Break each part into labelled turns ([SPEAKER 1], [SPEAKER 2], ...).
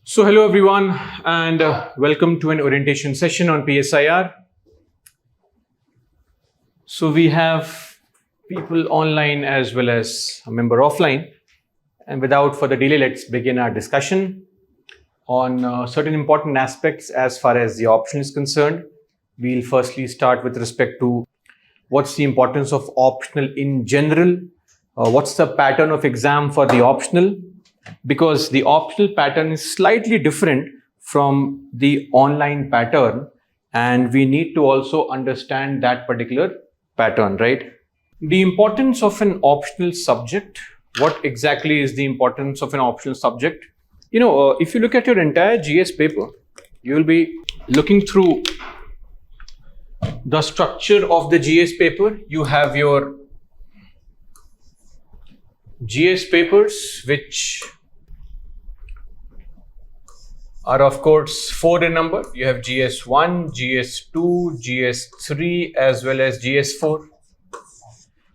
[SPEAKER 1] So hello everyone and welcome to an orientation session on PSIR. So we have people online as well as a member offline, and without further delay, let's begin our discussion on certain important aspects as far as the option is concerned. We'll firstly start with respect to what's the importance of optional in general, what's the pattern of exam for the optional, because the optional pattern is slightly different from the online pattern, and we need to also understand that particular pattern, right? The importance of an optional subject. What exactly is the importance of an optional subject? If you look at your entire GS paper, you will be looking through the structure of the GS paper. You have your GS papers, which are of course 4 in number. You have GS1, GS2, GS3 as well as GS4.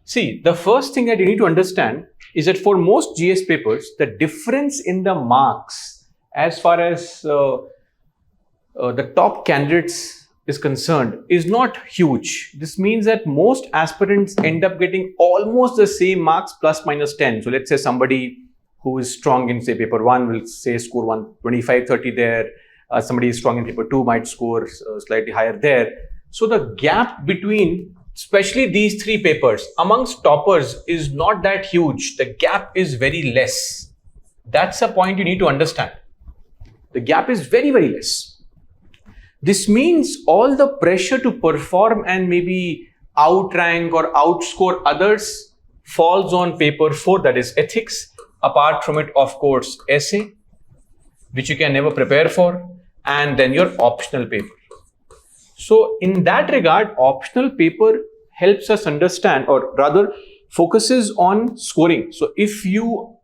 [SPEAKER 1] See, the first thing that you need to understand is that for most GS papers, the difference in the marks as far as the top candidates is concerned is not huge. This means that most aspirants end up getting almost the same marks plus minus 10. So let's say somebody who is strong in say paper 1 will say score 125, 30 there. Somebody is strong in paper 2 might score slightly higher there. So the gap between especially these three papers amongst toppers is not that huge. The gap is very less. That's a point you need to understand. The gap is very, very less. This means all the pressure to perform and maybe outrank or outscore others falls on paper 4, that is ethics. Apart from it, of course, essay, which you can never prepare for, and then your optional paper. So in that regard, optional paper helps us understand, or rather focuses on scoring. So if you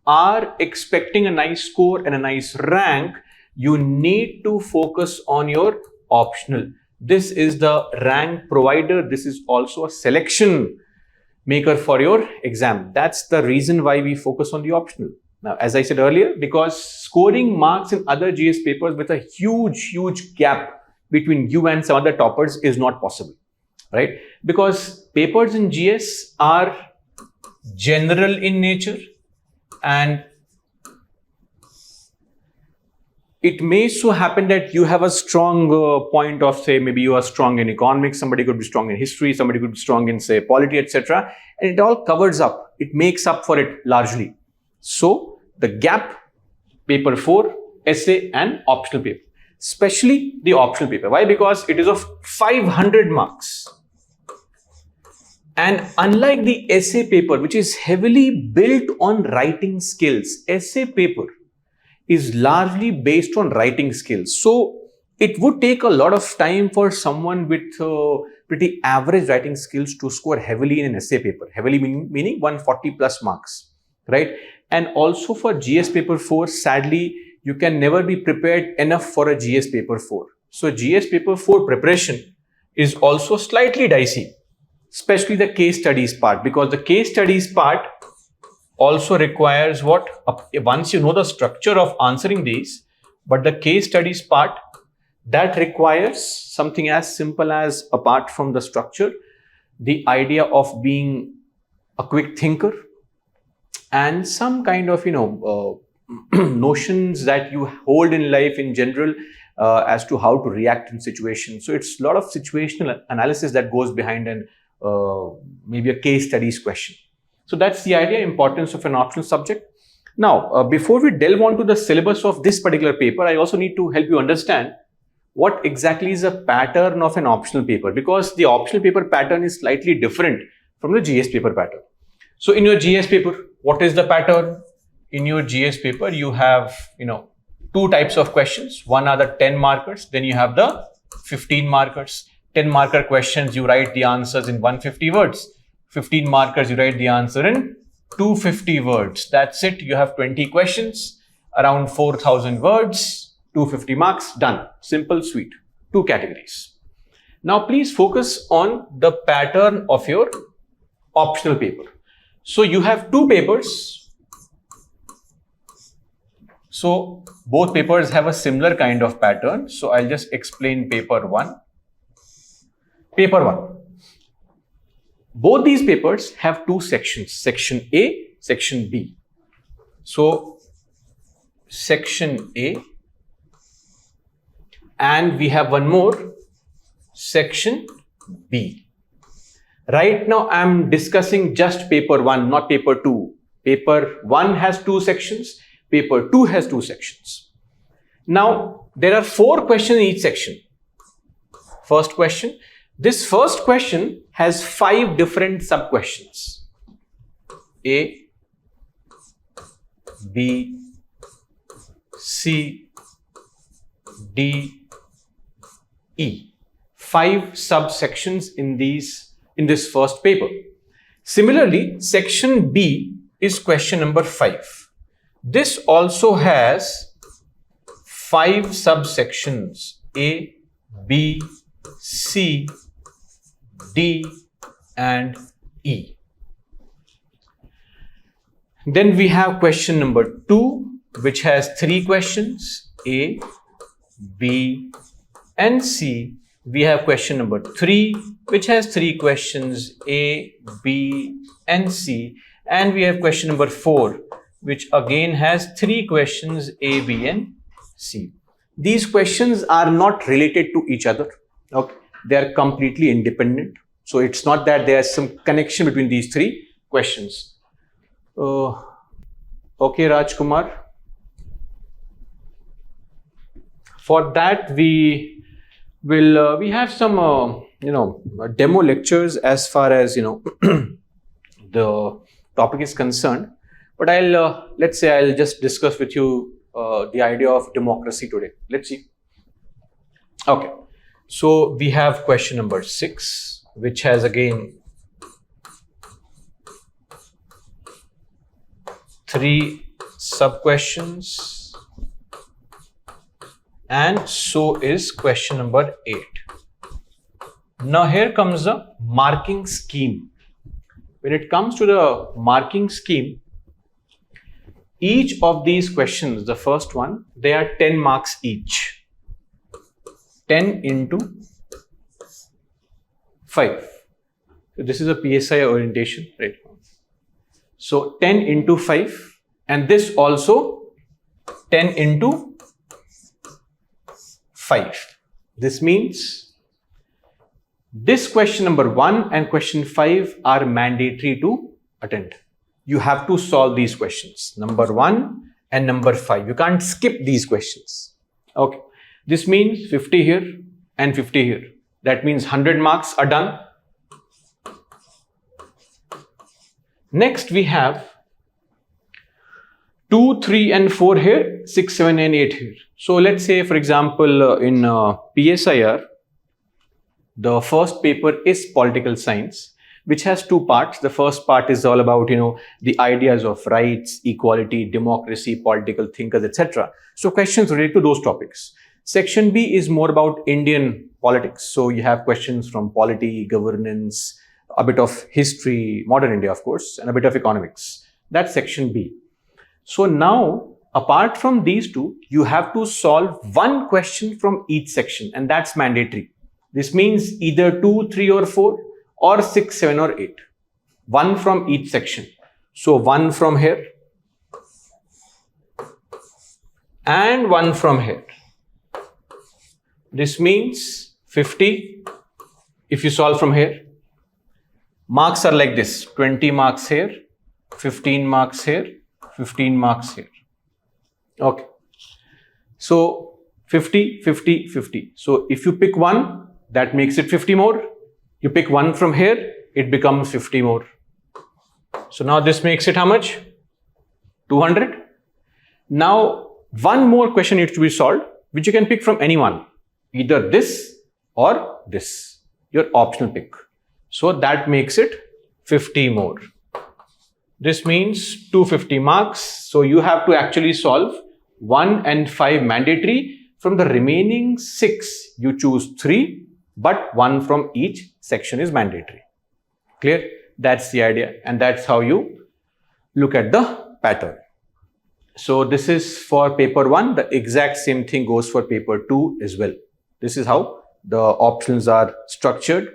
[SPEAKER 1] are expecting a nice score and a nice rank, you need to focus on your optional. This is the rank provider. This is also a selection maker for your exam. That's the reason why we focus on the optional. Now, as I said earlier, because scoring marks in other GS papers with a huge gap between you and some other toppers is not possible, right? Because papers in GS are general in nature, and it may so happen that you have a strong point of, say, maybe you are strong in economics, somebody could be strong in history, somebody could be strong in, say, polity, etc. And it all covers up. It makes up for it largely. So the gap, paper 4, essay and optional paper, especially the optional paper. Why? Because it is of 500 marks. And unlike the essay paper, which is heavily built on writing skills, essay paper is largely based on writing skills. So it would take a lot of time for someone with pretty average writing skills to score heavily in an essay paper. Heavily meaning 140 plus marks, right? And also for GS paper 4, sadly, you can never be prepared enough for a GS paper 4. So GS paper 4 preparation is also slightly dicey, especially the case studies part, because the case studies part also requires what? Once you know the structure of answering these, but the case studies part, that requires something as simple as, apart from the structure, the idea of being a quick thinker and some kind of, notions that you hold in life in general as to how to react in situations. So it's a lot of situational analysis that goes behind and maybe a case studies question. So that's the idea, importance of an optional subject. Now, before we delve onto the syllabus of this particular paper, I also need to help you understand what exactly is a pattern of an optional paper, because the optional paper pattern is slightly different from the GS paper pattern. So in your GS paper, what is the pattern? In your GS paper, you have, two types of questions. One are the 10 markers, then you have the 15 markers. 10 marker questions, you write the answers in 150 words. 15 markers, you write the answer in 250 words. That's it. You have 20 questions, around 4,000 words, 250 marks, done. Simple, sweet. 2 categories. Now, please focus on the pattern of your optional paper. So you have 2 papers. So both papers have a similar kind of pattern. So I'll just explain paper 1. Paper 1. Both these papers have two sections, section A, section B. So section A, and we have one more, section B. Right now I'm discussing just paper 1, not paper 2. Paper 1 has two sections, paper 2 has two sections. Now there are 4 questions in each section. First question. This first question has 5 different sub-questions. A, B, C, D, E. 5 subsections in this first paper. Similarly, section B is question number 5. This also has 5 subsections, A, B, C, D, and E. Then we have question number 2, which has 3 questions, A, B, and C. We have question number 3, which has 3 questions, A, B, and C. And we have question number 4, which again has 3 questions, A, B, and C. These questions are not related to each other. Okay, they are completely independent. So it's not that there is some connection between these 3 questions. Okay, Rajkumar. For that, we have some demo lectures as far as the topic is concerned. But let's say I'll just discuss with you the idea of democracy today. Let's see. Okay. So we have question number 6, which has again 3 sub-questions, and so is question number 8. Now here comes the marking scheme. When it comes to the marking scheme, each of these questions, the first one, they are 10 marks each. 10 into 5. So this is a PSIR orientation, right? So 10 into 5, and this also 10 into 5. This means this question number 1 and question 5 are mandatory to attend. You have to solve these questions, number 1 and number 5. You can't skip these questions. Okay. This means 50 here and 50 here. That means 100 marks are done. Next we have 2, 3 and 4 here, 6, 7 and 8 here. So let's say for example in PSIR, the first paper is political science, which has 2 parts. The first part is all about the ideas of rights, equality, democracy, political thinkers, etc. So questions related to those topics. Section B is more about Indian politics. So you have questions from polity, governance, a bit of history, modern India, of course, and a bit of economics. That's section B. So now, apart from these 2, you have to solve 1 question from each section, and that's mandatory. This means either 2, 3, or 4, or 6, 7, or 8. 1 from each section. So 1 from here, and 1 from here. This means 50 if you solve from here. Marks are like this, 20 marks here, 15 marks here, 15 marks here. Okay. So 50, 50, 50. So if you pick 1, that makes it 50 more. You pick 1 from here, it becomes 50 more. So now this makes it how much? 200. Now 1 more question needs to be solved, which you can pick from anyone. Either this or this, your optional pick. So that makes it 50 more. This means 250 marks. So you have to actually solve 1 and 5 mandatory. From the remaining 6, you choose 3, but 1 from each section is mandatory. Clear? That's the idea, and that's how you look at the pattern. So this is for paper 1. The exact same thing goes for paper 2 as well. This is how the options are structured.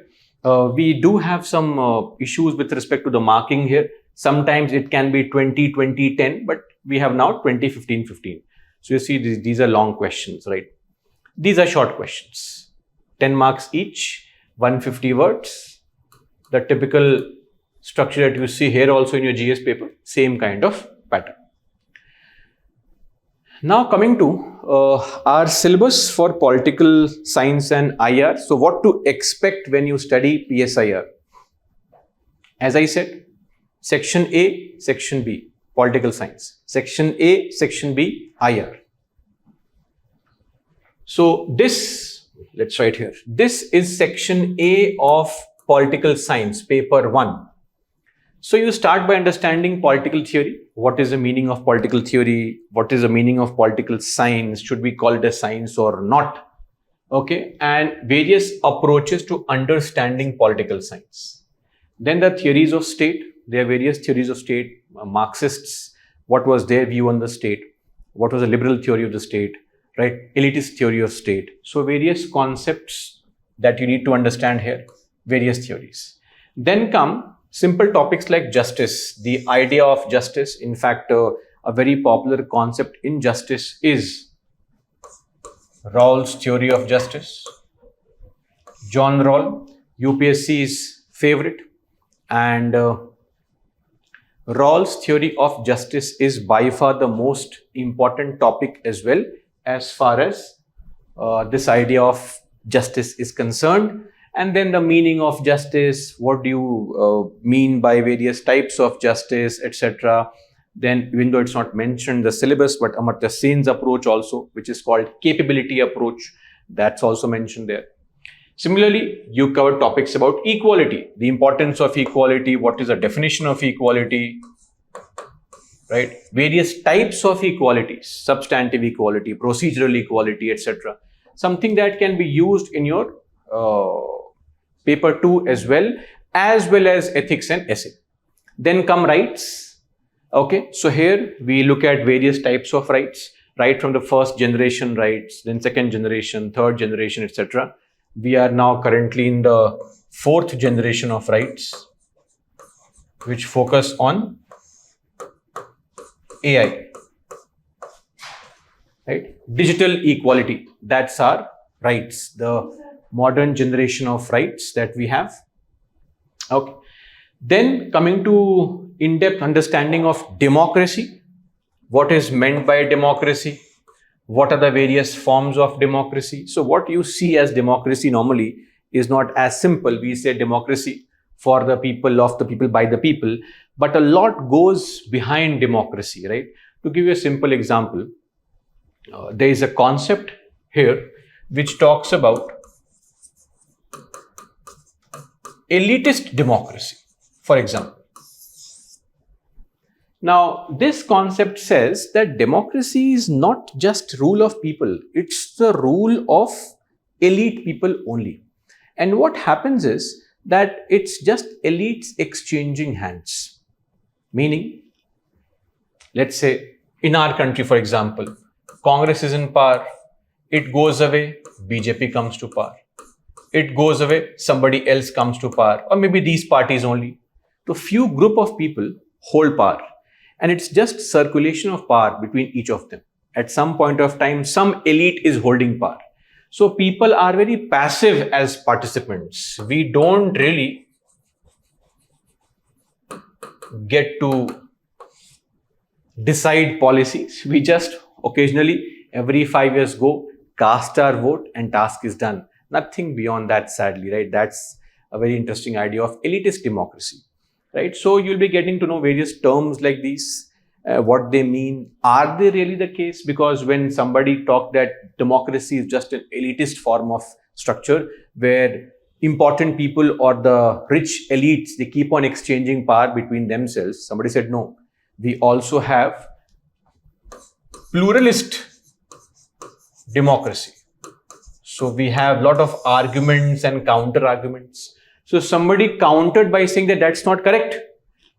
[SPEAKER 1] We do have some issues with respect to the marking here. Sometimes it can be 20, 20, 10, but we have now 20, 15, 15. So you see these are long questions, right? These are short questions. 10 marks each, 150 words. The typical structure that you see here also in your GS paper, same kind of pattern. Now coming to our syllabus for political science and IR. So what to expect when you study PSIR? As I said, section A, section B, political science. Section A, section B, IR. So this, let's write here. This is section A of political science, paper 1. So you start by understanding political theory. What is the meaning of political theory? What is the meaning of political science? Should we call it a science or not? Okay, and various approaches to understanding political science. Then the theories of state. There are various theories of state. Marxists, what was their view on the state? What was the liberal theory of the state? Right? Elitist theory of state. So various concepts that you need to understand here. Various theories. Then come simple topics like justice, the idea of justice. In fact, a very popular concept in justice is Rawls' theory of justice. John Rawls, UPSC's favorite. And Rawls' theory of justice is by far the most important topic as well as far as this idea of justice is concerned. And then the meaning of justice, what do you mean by various types of justice, etc. Then, even though it's not mentioned in the syllabus, but Amartya Sen's approach also, which is called capability approach, that's also mentioned there. Similarly, you cover topics about equality, the importance of equality, what is the definition of equality, right? Various types of equalities, substantive equality, procedural equality, etc. Something that can be used in your paper 2 as well as ethics and essay. Then come rights. Okay, so here we look at various types of rights, right from the first generation rights, then second generation, third generation, etc. We are now currently in the fourth generation of rights, which focus on AI, right? Digital equality, that's our rights, the modern generation of rights that we have. Okay. Then coming to in-depth understanding of democracy. What is meant by democracy? What are the various forms of democracy? So what you see as democracy normally is not as simple. We say democracy for the people, of the people, by the people, but a lot goes behind democracy, right? To give you a simple example, there is a concept here which talks about elitist democracy, for example. Now, this concept says that democracy is not just rule of people, it's the rule of elite people only. And what happens is that it's just elites exchanging hands. Meaning, let's say in our country, for example, Congress is in power, it goes away, BJP comes to power. It goes away, somebody else comes to power, or maybe these parties only. So few group of people hold power, and it's just circulation of power between each of them. At some point of time, some elite is holding power. So people are very passive as participants. We don't really get to decide policies. We just occasionally, every 5 years go, cast our vote and task is done. Nothing beyond that, sadly, right? That's a very interesting idea of elitist democracy, right? So you'll be getting to know various terms like these, what they mean. Are they really the case? Because when somebody talked that democracy is just an elitist form of structure where important people or the rich elites, they keep on exchanging power between themselves. Somebody said, no, we also have pluralist democracy. So we have a lot of arguments and counter arguments. So somebody countered by saying that that's not correct,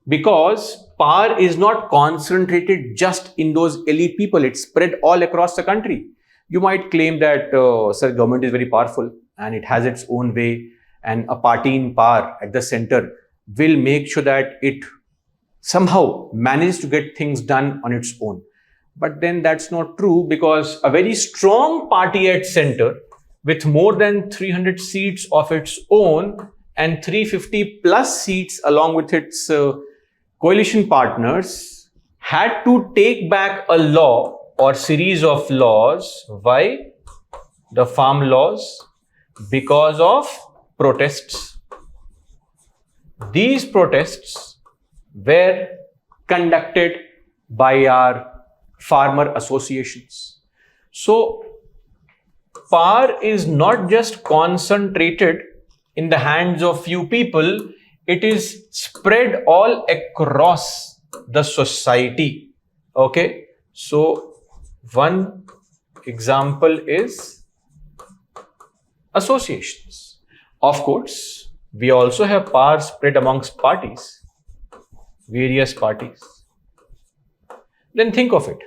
[SPEAKER 1] because power is not concentrated just in those elite people. It's spread all across the country. You might claim that, sir, government is very powerful and it has its own way, and a party in power at the center will make sure that it somehow manages to get things done on its own. But then that's not true, because a very strong party at center with more than 300 seats of its own and 350 plus seats along with its coalition partners had to take back a law or series of laws. Why? The farm laws, because of protests. These protests were conducted by our farmer associations. So power is not just concentrated in the hands of few people, it is spread all across the society. Okay, so one example is associations. Of course, we also have power spread amongst parties, various parties. Then think of it.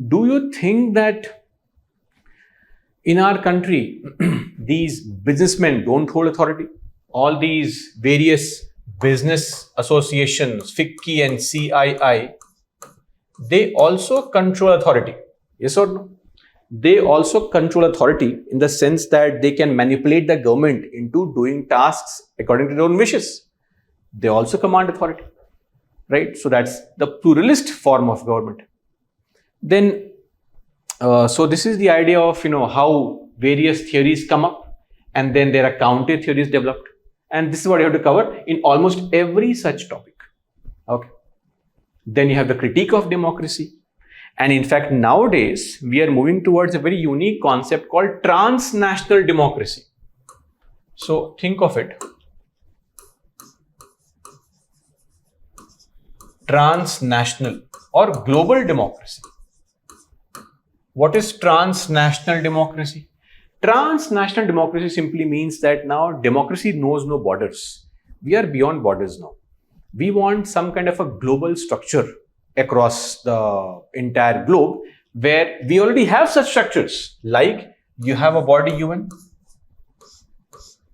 [SPEAKER 1] Do you think that in our country, these businessmen don't hold authority? All these various business associations, FICCI and CII, they also control authority. Yes or no? They also control authority in the sense that they can manipulate the government into doing tasks according to their own wishes. They also command authority, right? So that's the pluralist form of government. Then, so this is the idea of, how various theories come up, and then there are counter theories developed. And this is what you have to cover in almost every such topic. Okay. Then you have the critique of democracy. And in fact, nowadays, we are moving towards a very unique concept called transnational democracy. So think of it. Transnational or global democracy. What is transnational democracy? Transnational democracy simply means that now democracy knows no borders. We are beyond borders now. We want some kind of a global structure across the entire globe, where we already have such structures. Like you have a body UN,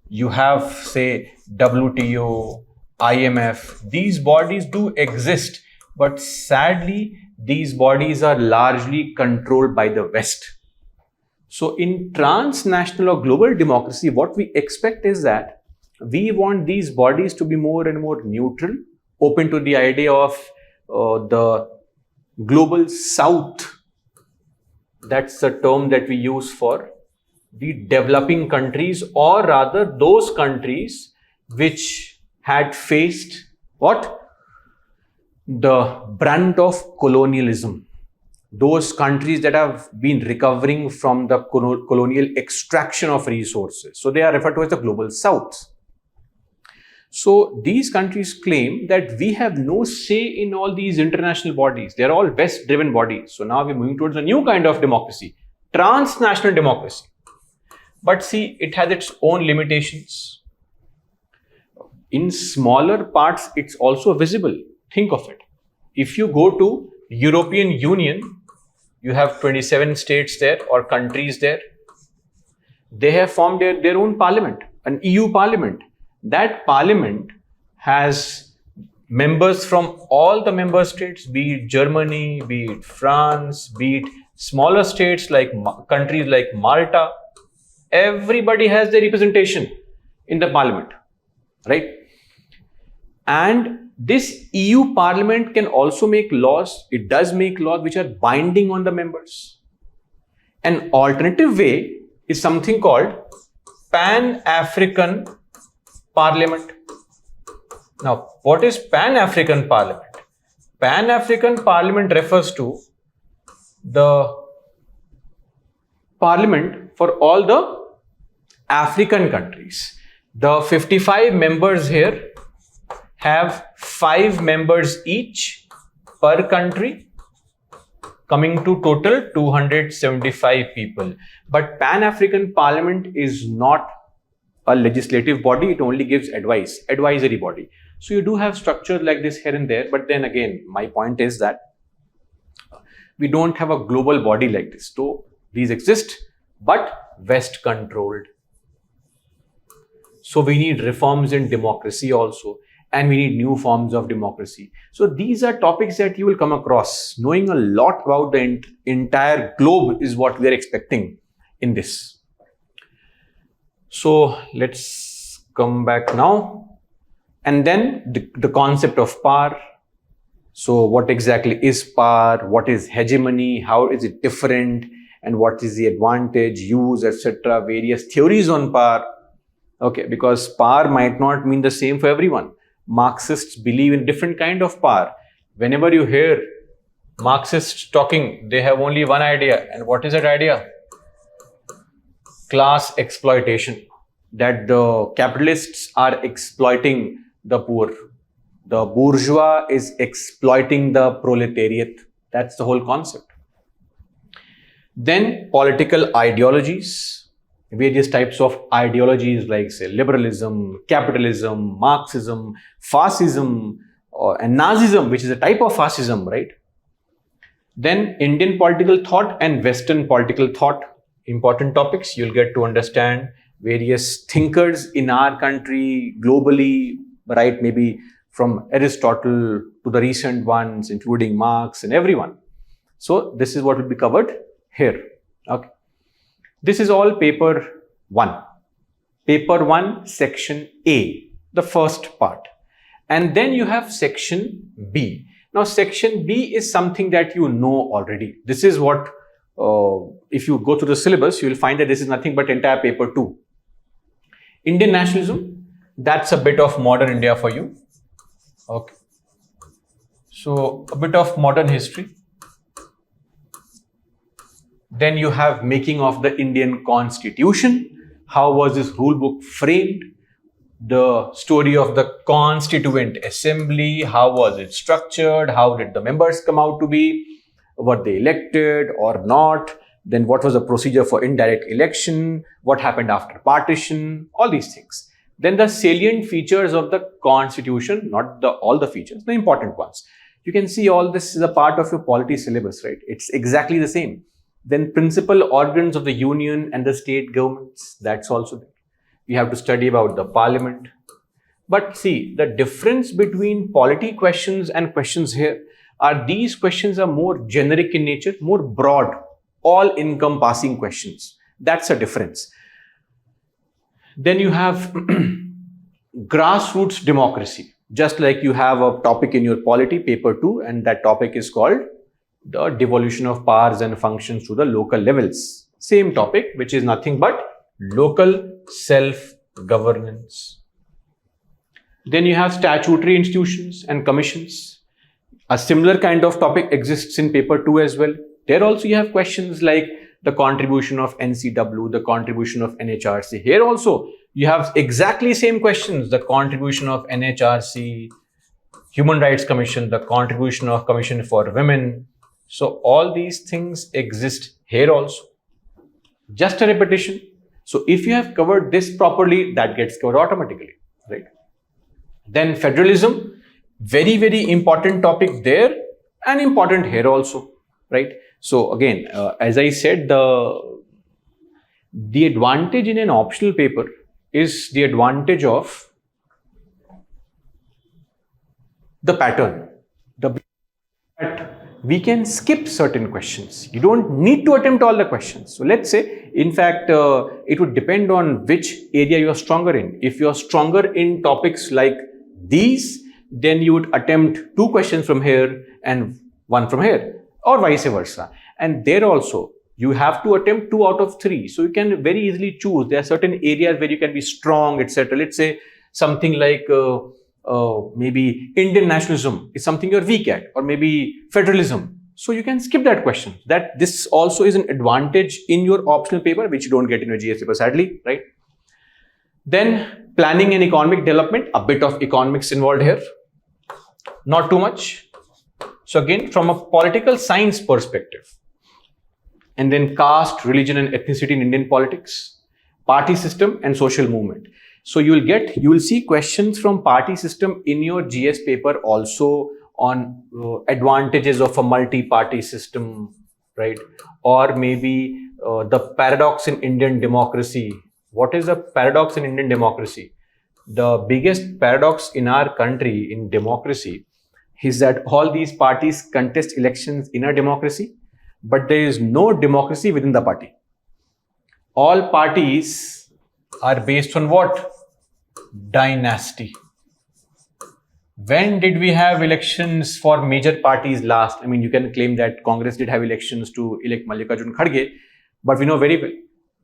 [SPEAKER 1] you have, say, WTO, IMF. These bodies do exist, but sadly, these bodies are largely controlled by the West. So in transnational or global democracy, what we expect is that we want these bodies to be more and more neutral, open to the idea of the global south. That's the term that we use for the developing countries, or rather those countries which had faced what? The brunt of colonialism. Those countries that have been recovering from the colonial extraction of resources. So they are referred to as the global south. So these countries claim that we have no say in all these international bodies. They are all West-driven bodies. So now we're moving towards a new kind of democracy, transnational democracy. But see, it has its own limitations. In smaller parts, it's also visible. Think of it. If you go to European Union, you have 27 states there or countries there. They have formed their own parliament, an EU parliament. That parliament has members from all the member states, be it Germany, be it France, be it smaller states like countries like Malta. Everybody has their representation in the parliament, right? And this EU parliament can also make laws. It does make laws which are binding on the members. An alternative way is something called Pan-African Parliament. Now, what is Pan-African Parliament? Pan-African Parliament refers to the parliament for all the African countries. The 55 members here have 5 members each per country, coming to total 275 people. But Pan-African Parliament is not a legislative body. It only gives advice, advisory body. So you do have structures like this here and there, but then again, my point is that we don't have a global body like this. So these exist, but West controlled. So we need reforms in democracy also, and we need new forms of democracy. So these are topics that you will come across. Knowing a lot about the entire globe is what we are expecting in this. So let's come back now. And then the concept of power. So what exactly is power? What is hegemony? How is it different? And what is the advantage, use, etc. Various theories on power. Okay, because power might not mean the same for everyone. Marxists believe in different kind of power. Whenever you hear Marxists talking, they have only one idea. And what is that idea? Class exploitation. That the capitalists are exploiting the poor. The bourgeois is exploiting the proletariat. That's the whole concept. Then political ideologies. Various types of ideologies like, say, liberalism, capitalism, Marxism, fascism, and Nazism, which is a type of fascism, right? Then Indian political thought and Western political thought. Important topics. You'll get to understand various thinkers in our country, globally, right? Maybe from Aristotle to the recent ones, including Marx and everyone. So this is what will be covered here. Okay. This is all paper 1. Paper 1, section A, the first part. And then you have section B. Now, section B is something that you know already. This is what, if you go through the syllabus, you will find that this is nothing but entire paper 2. Indian nationalism, that's a bit of modern India for you. Okay. So, a bit of modern history. Then you have making of the Indian Constitution. How was this rule book framed? The story of the Constituent Assembly. How was it structured? How did the members come out to be? Were they elected or not? Then what was the procedure for indirect election? What happened after partition? All these things. Then the salient features of the Constitution, not all the features, the important ones. You can see all this is a part of your polity syllabus, right? It's exactly the same. Then principal organs of the union and the state governments, that's also there. You have to study about the parliament. But see, the difference between polity questions and questions here are these questions are more generic in nature, more broad, all-encompassing questions. That's a difference. Then you have grassroots democracy. Just like you have a topic in your polity, paper 2, and that topic is called the devolution of powers and functions to the local levels. Same topic, which is nothing but local self-governance. Then you have statutory institutions and commissions. A similar kind of topic exists in paper 2 as well. There also you have questions like the contribution of NCW, the contribution of NHRC. Here also you have exactly same questions, the contribution of NHRC, Human Rights Commission, the contribution of Commission for Women. So all these things exist here also. Just a repetition. So if you have covered this properly, that gets covered automatically, right? Then federalism, very, very important topic there and important here also, right? So again, as I said, the advantage in an optional paper is the advantage of the pattern. We can skip certain questions. You don't need to attempt all the questions. So let's say, in fact, it would depend on which area you are stronger in. If you are stronger in topics like these, then you would attempt 2 questions from here and 1 from here, or vice versa. And there also, you have to attempt 2 out of 3. So you can very easily choose. There are certain areas where you can be strong, etc. Let's say something like maybe Indian nationalism is something you're weak at, or maybe federalism. So you can skip that question. That this also is an advantage in your optional paper, which you don't get in your GS paper, sadly, right? Then planning and economic development, a bit of economics involved here, not too much. So again, from a political science perspective, and then caste, religion and ethnicity in Indian politics, party system and social movement. So you will see questions from party system in your GS paper also on advantages of a multi-party system, right? Or maybe the paradox in Indian democracy. What is a paradox in Indian democracy? The biggest paradox in our country in democracy is that all these parties contest elections in a democracy, but there is no democracy within the party. All parties are based on what? Dynasty. When did we have elections for major parties last? I mean, you can claim that Congress did have elections to elect Mallikarjun Kharge, but we know very well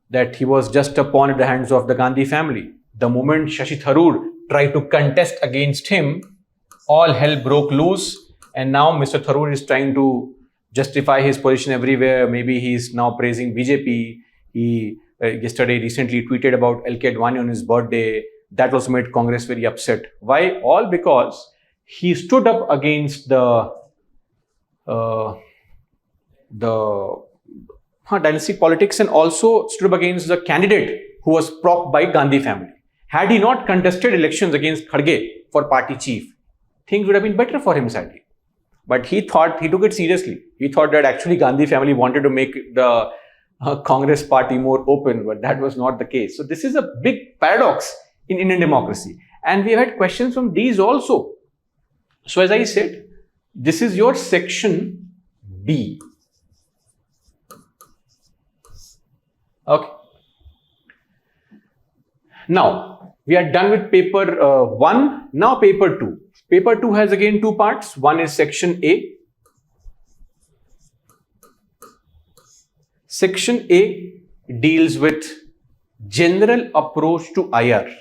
[SPEAKER 1] that he was just a pawn at the hands of the Gandhi family. The moment Shashi Tharoor tried to contest against him, all hell broke loose, and now Mr. Tharoor is trying to justify his position everywhere. Maybe he's now praising BJP. He recently tweeted about LK Advani on his birthday. That also made Congress very upset. Why? All because he stood up against the dynastic politics and also stood up against the candidate who was propped by Gandhi family. Had he not contested elections against Kharge for party chief, things would have been better for him, sadly. But he took it seriously. He thought that actually Gandhi family wanted to make the Congress party more open, but that was not the case. So this is a big paradox in Indian democracy. And we have had questions from these also. So as I said, this is your section B. Okay. Now, we are done with paper 1. Now paper 2. Paper 2 has again two parts. One is section A. Section A deals with general approach to IR.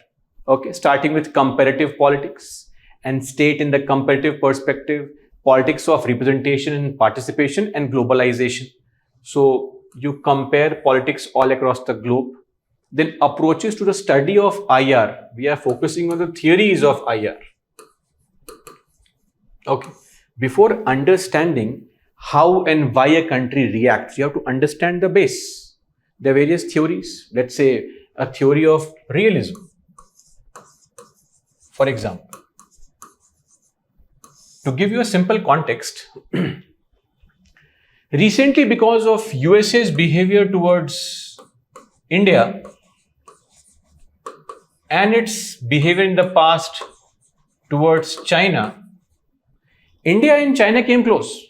[SPEAKER 1] Okay, starting with comparative politics and state in the comparative perspective, politics of representation and participation, and globalization. So you compare politics all across the globe. Then approaches to the study of IR. We are focusing on the theories of IR. Okay. Before understanding how and why a country reacts, you have to understand the base. There are various theories. Let's say a theory of realism. For example, to give you a simple context, recently because of USA's behavior towards India and its behavior in the past towards China, India and China came close.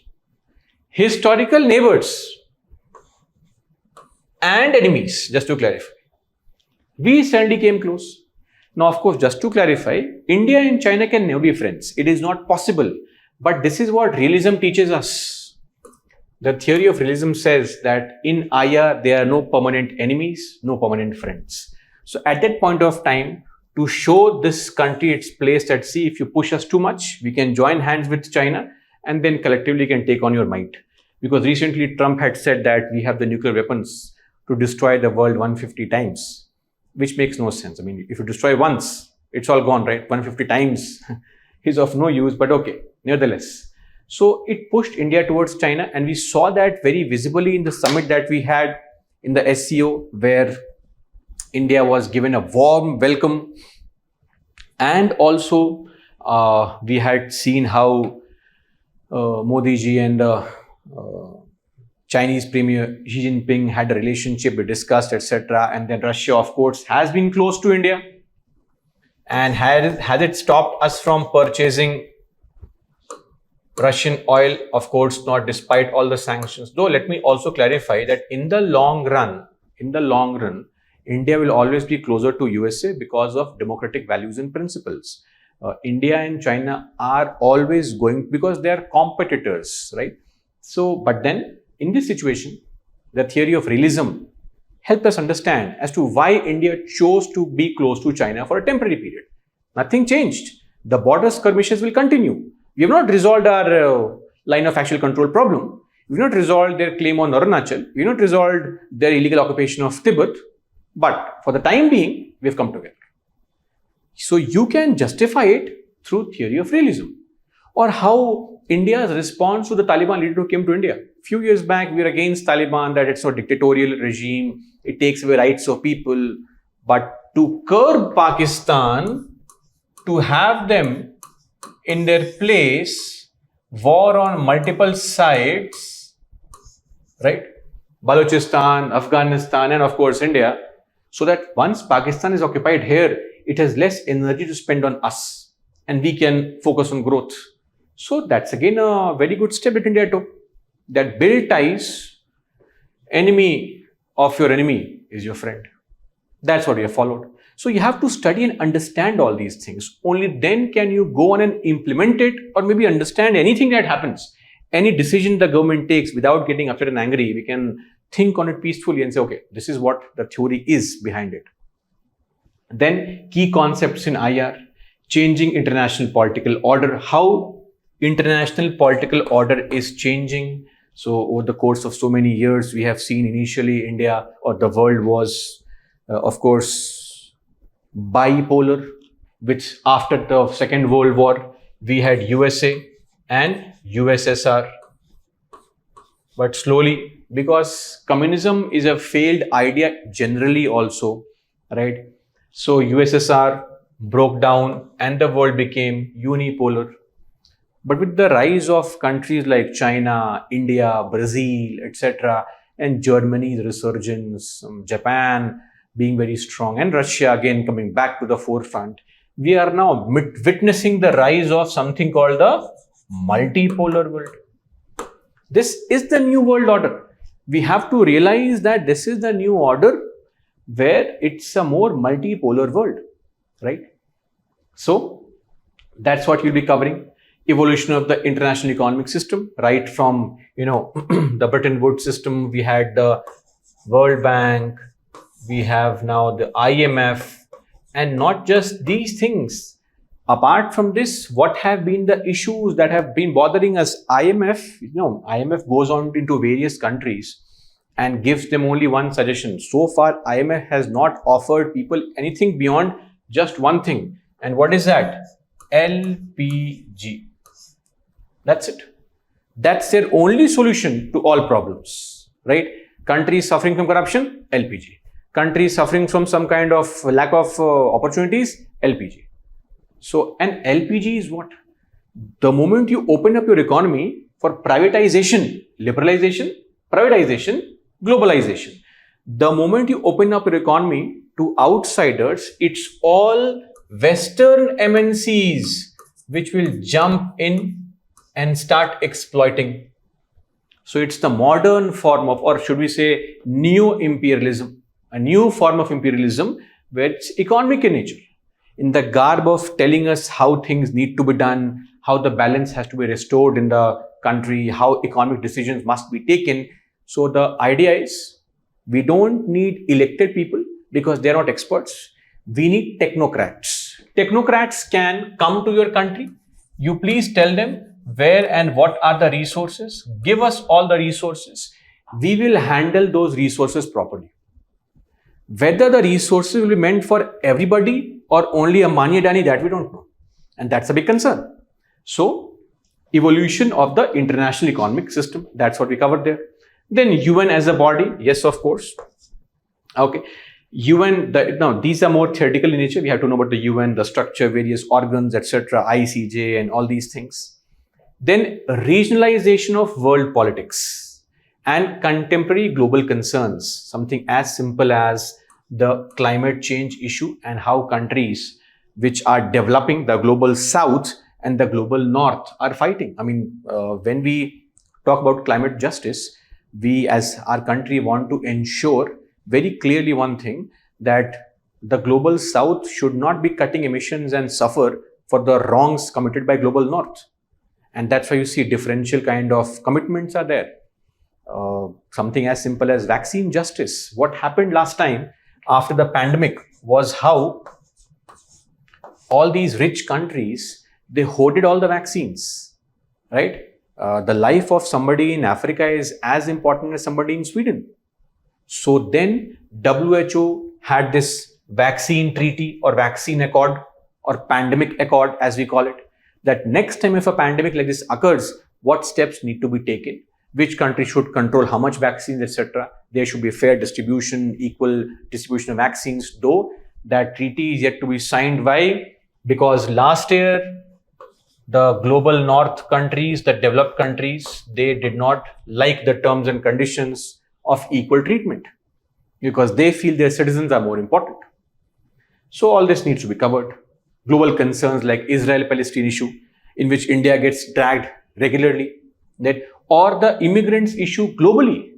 [SPEAKER 1] Historical neighbors and enemies, just to clarify. We suddenly came close. Now, of course, just to clarify, India and China can never be friends. It is not possible. But this is what realism teaches us. The theory of realism says that in IR, there are no permanent enemies, no permanent friends. So at that point of time, to show this country its place at sea, if you push us too much, we can join hands with China and then collectively can take on your might. Because recently Trump had said that we have the nuclear weapons to destroy the world 150 times, which makes no sense. I mean, if you destroy once, it's all gone, right? 150 times is of no use, but okay, nevertheless. So it pushed India towards China, and we saw that very visibly in the summit that we had in the SCO, where India was given a warm welcome. And also, we had seen how Modi ji and Chinese Premier Xi Jinping had a relationship, we discussed, etc. And then Russia, of course, has been close to India. And has it stopped us from purchasing Russian oil? Of course not, despite all the sanctions. Though let me also clarify that in the long run, India will always be closer to USA because of democratic values and principles. India and China are always going, because they are competitors, right? So, but then in this situation, the theory of realism helped us understand as to why India chose to be close to China for a temporary period. Nothing changed. The border skirmishes will continue. We have not resolved our line of actual control problem. We have not resolved their claim on Arunachal. We have not resolved their illegal occupation of Tibet. But for the time being, we have come together. So you can justify it through theory of realism. Or how India's response to the Taliban leader who came to India. Few years back, we were against Taliban, that it's a dictatorial regime, it takes away rights of people. But to curb Pakistan, to have them in their place, war on multiple sides, right? Balochistan, Afghanistan, and of course India, so that once Pakistan is occupied here, it has less energy to spend on us and we can focus on growth. So that's again a very good step that India took. That build ties, enemy of your enemy is your friend. That's what we have followed. So you have to study and understand all these things. Only then can you go on and implement it, or maybe understand anything that happens. Any decision the government takes without getting upset and angry, we can think on it peacefully and say, okay, this is what the theory is behind it. Then key concepts in IR, changing international political order, how international political order is changing. So over the course of so many years, we have seen initially India or the world was, of course, bipolar, which after the Second World War, we had USA and USSR. But slowly, because communism is a failed idea generally also, right? So USSR broke down and the world became unipolar. But with the rise of countries like China, India, Brazil, etc., and Germany's resurgence, Japan being very strong, and Russia again coming back to the forefront, we are now witnessing the rise of something called the multipolar world. This is the new world order. We have to realize that this is the new order where it's a more multipolar world, right? So that's what we'll be covering. Evolution of the international economic system, right from, the Bretton Woods system, we had the World Bank, we have now the IMF, and not just these things. Apart from this, what have been the issues that have been bothering us? IMF goes on into various countries and gives them only one suggestion. So far, IMF has not offered people anything beyond just one thing. And what is that? LPG. That's it. That's their only solution to all problems, right? Countries suffering from corruption, LPG. Countries suffering from some kind of lack of opportunities, LPG. So an LPG is what? The moment you open up your economy for privatization, liberalization, privatization, globalization. The moment you open up your economy to outsiders, it's all Western MNCs which will jump in and start exploiting. So it's the modern form of, or should we say, neo-imperialism, a new form of imperialism where it's economic in nature, in the garb of telling us how things need to be done, how the balance has to be restored in the country, how economic decisions must be taken. So the idea is, we don't need elected people because they're not experts. We need technocrats. Technocrats can come to your country. You please tell them where and what are the resources. Give us all the resources. We will handle those resources properly. Whether the resources will be meant for everybody or only Ambani Adani, that we don't know. And that's a big concern. So, evolution of the international economic system. That's what we covered there. Then UN as a body. Yes, of course. Okay. UN, now these are more theoretical in nature. We have to know about the UN, the structure, various organs, etc., ICJ and all these things. Then regionalization of world politics and contemporary global concerns. Something as simple as the climate change issue and how countries which are developing, the global south and the global north, are fighting. I mean, when we talk about climate justice, we as our country want to ensure very clearly one thing, that the global south should not be cutting emissions and suffer for the wrongs committed by global north. And that's why you see differential kind of commitments are there. Something as simple as vaccine justice. What happened last time after the pandemic was how all these rich countries, they hoarded all the vaccines, right? The life of somebody in Africa is as important as somebody in Sweden. So then WHO had this vaccine treaty or vaccine accord or pandemic accord, as we call it, that next time if a pandemic like this occurs, what steps need to be taken. which country should control how much vaccines, etc. There should be fair distribution, equal distribution of vaccines, though that treaty is yet to be signed. Why? Because last year, the global north countries, the developed countries, they did not like the terms and conditions of equal treatment because they feel their citizens are more important. So all this needs to be covered. Global concerns like Israel-Palestine issue, in which India gets dragged regularly, or the immigrants issue globally,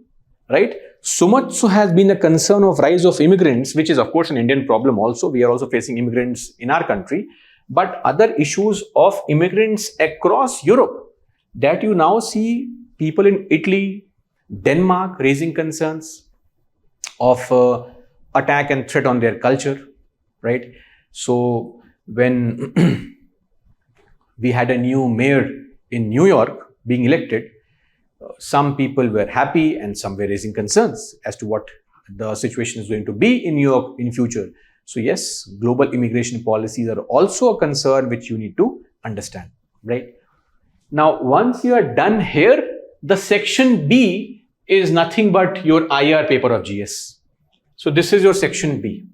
[SPEAKER 1] right? So much so has been a concern of rise of immigrants, which is of course an Indian problem also. We are also facing immigrants in our country, but other issues of immigrants across Europe, that you now see people in Italy, Denmark raising concerns of attack and threat on their culture, right? So when we had a new mayor in New York being elected, some people were happy and some were raising concerns as to what the situation is going to be in New York in future. So yes, global immigration policies are also a concern which you need to understand, right? Now, once you are done here, the section B is nothing but your IR paper of GS. So this is your section B.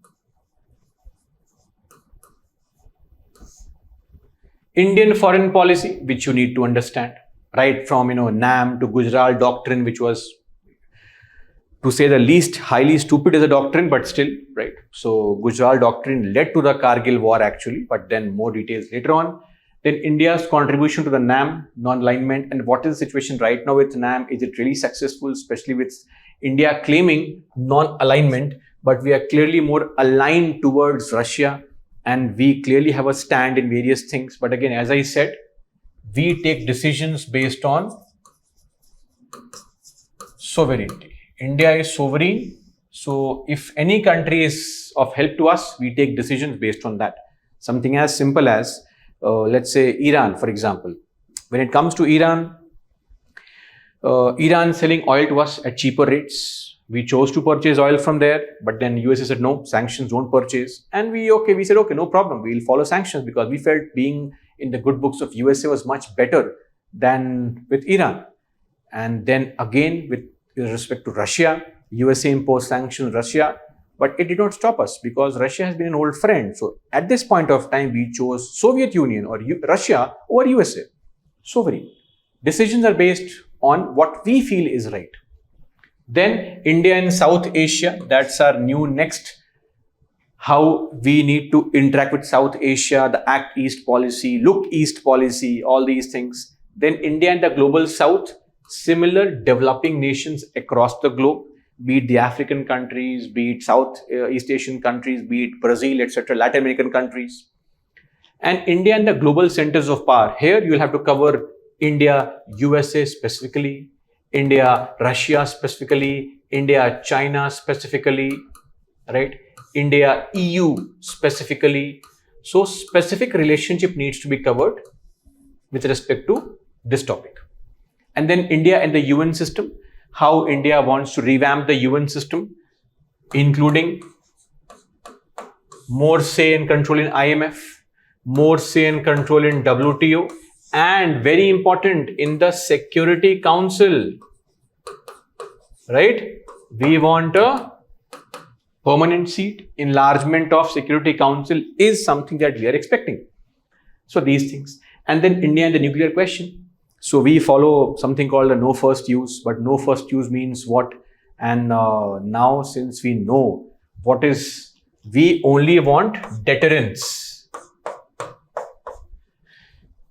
[SPEAKER 1] Indian foreign policy, which you need to understand, right from NAM to Gujarat doctrine, which was, to say the least, highly stupid as a doctrine, but still, right? So Gujarat doctrine led to the Kargil war actually, but then more details later on. Then India's contribution to the NAM, non-alignment, and what is the situation right now with NAM? Is it really successful, especially with India claiming non-alignment, but we are clearly more aligned towards Russia, and we clearly have a stand in various things. But again, as I said, we take decisions based on sovereignty. India is sovereign. So if any country is of help to us, we take decisions based on that. Something as simple as, let's say Iran, for example. When it comes to Iran, Iran selling oil to us at cheaper rates. We chose to purchase oil from there, but then USA said, no, sanctions, don't purchase. And we said, okay, no problem. We'll follow sanctions because we felt being in the good books of USA was much better than with Iran. And then again, with respect to Russia, USA imposed sanctions on Russia, but it did not stop us because Russia has been an old friend. So at this point of time, we chose Soviet Union or Russia over USA. Sovereign. Decisions are based on what we feel is right. Then India and South Asia, that's our new next, how we need to interact with South Asia, the Act East policy, Look East policy, all these things. Then India and the global South, similar developing nations across the globe, be it the African countries, be it Southeast Asian countries, be it Brazil, etc., Latin American countries. And India and the global centers of power. Here you will have to cover India, USA specifically, India, Russia specifically, India, China specifically, right? India, EU specifically. So specific relationship needs to be covered with respect to this topic. And then India and the UN system, how India wants to revamp the UN system, including more say and control in IMF, more say and control in WTO, and very important, in the Security Council, right? We want a permanent seat. Enlargement of Security Council is something that we are expecting. So these things. And then India and the nuclear question. So we follow something called a no first use, but no first use means what? And now since we know what is, we only want deterrence.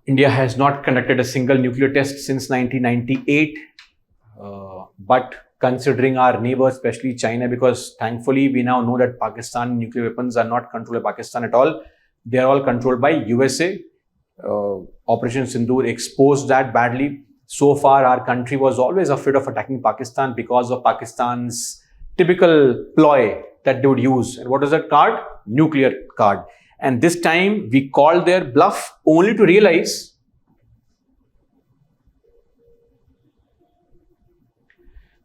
[SPEAKER 1] India has not conducted a single nuclear test since 1998, but considering our neighbors, especially China, because thankfully we now know that Pakistan nuclear weapons are not controlled by Pakistan at all. They are all controlled by USA. Operation Sindoor exposed that badly. So far, our country was always afraid of attacking Pakistan because of Pakistan's typical ploy that they would use. And what is that card? Nuclear card. And this time we called their bluff only to realize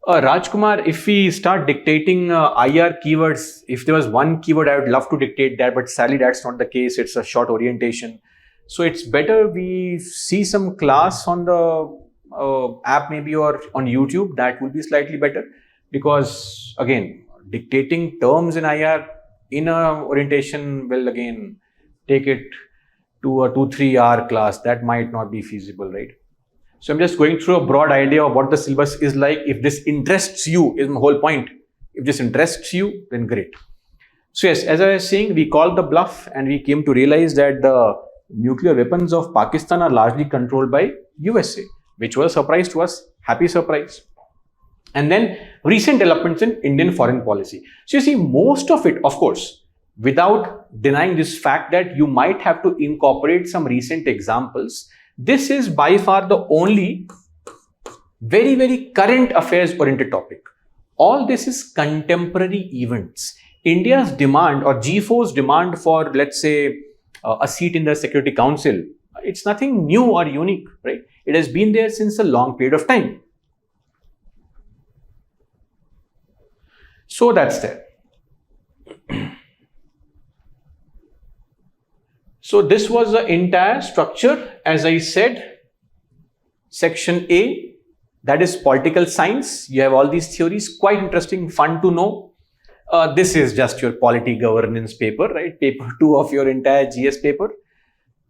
[SPEAKER 1] Rajkumar, if we start dictating IR keywords, if there was one keyword, I would love to dictate that, but sadly that's not the case. It's a short orientation. So it's better we see some class on the app maybe, or on YouTube, that would be slightly better, because again, dictating terms in IR in a orientation will again take it to a 2-3 hour class. That might not be feasible, right? So I'm just going through a broad idea of what the syllabus is like. If this interests you, is my whole point. If this interests you, then great. So yes, as I was saying, we called the bluff and we came to realize that the nuclear weapons of Pakistan are largely controlled by USA, which was a surprise to us, happy surprise. And then recent developments in Indian foreign policy. So you see, most of it, of course, without denying this fact that you might have to incorporate some recent examples, this is by far the only very, very current affairs oriented topic. All this is contemporary events. India's demand, or G4's demand for, let's say, a seat in the Security Council, it's nothing new or unique, right? It has been there since a long period of time. So that's there. So this was the entire structure. As I said, section A, that is political science. You have all these theories, quite interesting, fun to know. This is just your polity governance paper, right? Paper 2 of your entire GS paper.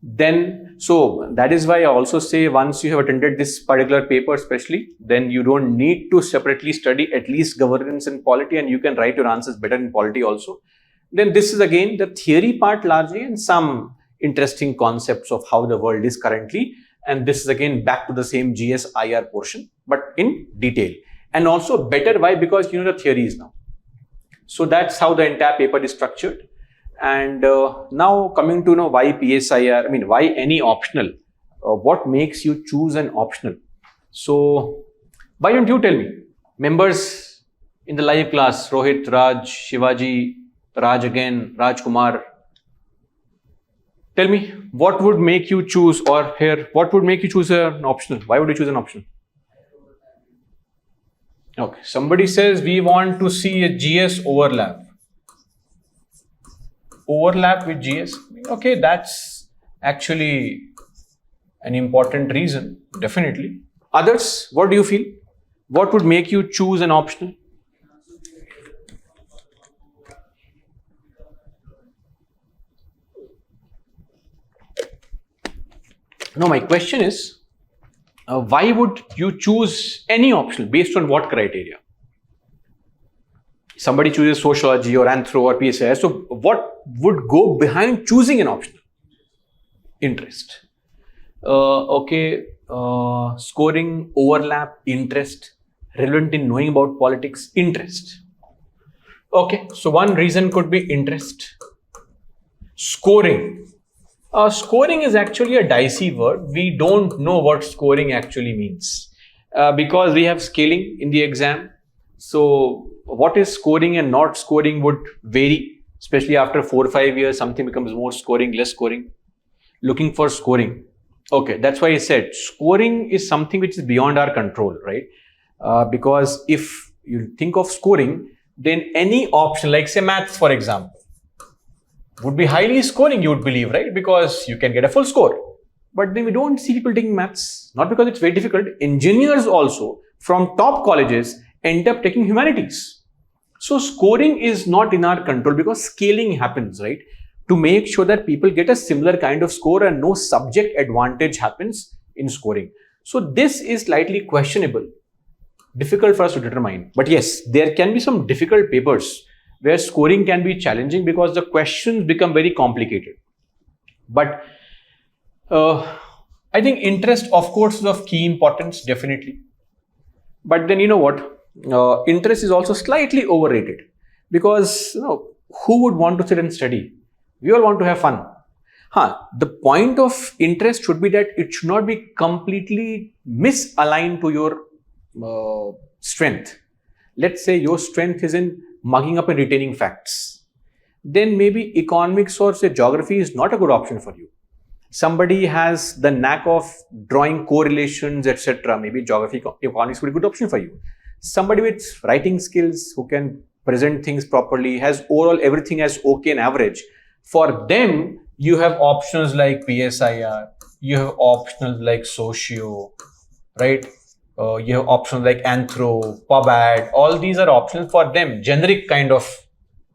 [SPEAKER 1] Then, so that is why I also say, once you have attended this particular paper especially, then you don't need to separately study at least governance and polity, and you can write your answers better in polity also. Then this is again the theory part largely, and some interesting concepts of how the world is currently. And this is again back to the same GS IR portion, but in detail. And also better, why? Because you know the theories now. So that's how the entire paper is structured. And now coming to know why PSIR, I mean, why any optional? What makes you choose an optional? So why don't you tell me? Members in the live class, Rohit, Raj, Shivaji, Raj again, Raj Kumar. Tell me, what would make you choose, or here, what would make you choose an optional? Why would you choose an optional? Okay, somebody says we want to see a GS overlap. Overlap with GS. Okay, that's actually an important reason, definitely. Others, what do you feel? What would make you choose an optional? No, my question is, why would you choose any optional? Based on what criteria? Somebody chooses sociology or anthro or PSIR. So what would go behind choosing an optional? Interest. Okay, scoring, overlap, interest, relevant in knowing about politics, interest. Okay, so one reason could be interest. Scoring. Scoring is actually a dicey word. We don't know what scoring actually means because we have scaling in the exam. So what is scoring and not scoring would vary, especially after 4 or 5 years, something becomes more scoring, less scoring. Looking for scoring. Okay, that's why I said scoring is something which is beyond our control, right? Because if you think of scoring, then any option, like say maths, for example, would be highly scoring, you would believe, right? Because you can get a full score. But then we don't see people taking maths, not because it's very difficult. Engineers also from top colleges end up taking humanities. So scoring is not in our control because scaling happens, right? To make sure that people get a similar kind of score and no subject advantage happens in scoring. So this is slightly questionable, difficult for us to determine. But yes, there can be some difficult papers where scoring can be challenging because the questions become very complicated. But I think interest, of course, is of key importance, definitely. But then you know what? Interest is also slightly overrated because who would want to sit and study? We all want to have fun. The point of interest should be that it should not be completely misaligned to your strength. Let's say your strength is in mugging up and retaining facts. Then maybe economics or say geography is not a good option for you. Somebody has the knack of drawing correlations, etc. Maybe geography, economics would be a good option for you. Somebody with writing skills who can present things properly, has overall everything as okay and average. For them, you have options like PSIR, you have options like socio, right? You have options like Anthro, PubAd, all these are options for them, generic kind of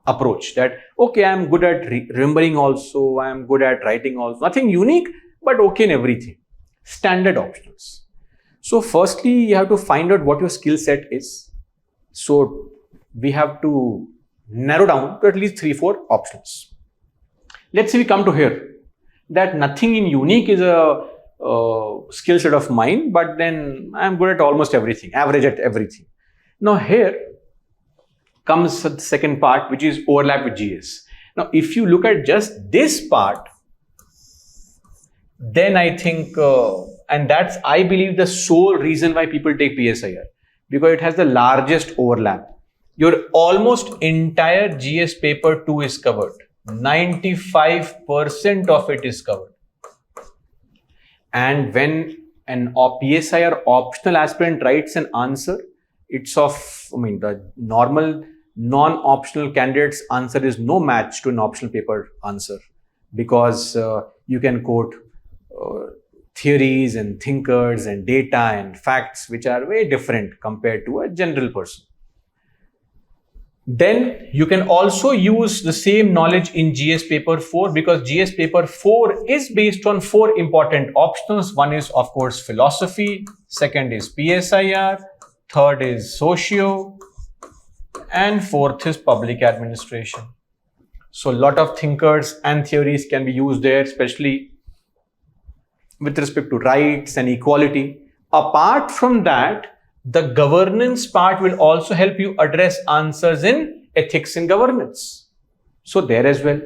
[SPEAKER 1] approach that, okay, I'm good at remembering also, I'm good at writing also, nothing unique, but okay in everything. Standard optionals. So firstly, you have to find out what your skill set is. So we have to narrow down to at least 3-4 optionals. Let's say we come to here that nothing in unique is a skill set of mine, but then I'm good at almost everything, average at everything. Now here comes the second part, which is overlap with GS. Now, if you look at just this part, then I think, and that's, I believe, the sole reason why people take PSIR, because it has the largest overlap. Your almost entire GS paper 2 is covered. 95% of it is covered. And when an PSIR optional aspirant writes an answer, it's the normal non-optional candidate's answer is no match to an optional paper answer, because you can quote theories and thinkers and data and facts which are very different compared to a general person. Then you can also use the same knowledge in GS paper 4, because GS paper 4 is based on 4 important optionals. One is, of course, philosophy, second is PSIR, third is socio, and fourth is public administration. So a lot of thinkers and theories can be used there, especially with respect to rights and equality. Apart from that, the governance part will also help you address answers in ethics and governance. So there as well.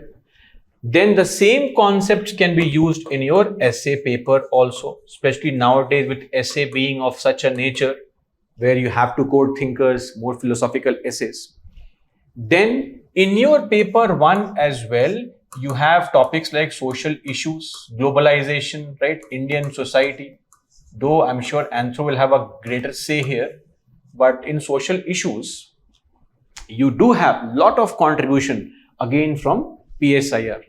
[SPEAKER 1] Then the same concepts can be used in your essay paper also, especially nowadays with essay being of such a nature where you have to quote thinkers, more philosophical essays. Then in your paper 1 as well, you have topics like social issues, globalization, right? Indian society. Though I'm sure Anthro will have a greater say here, but in social issues, you do have a lot of contribution again from PSIR.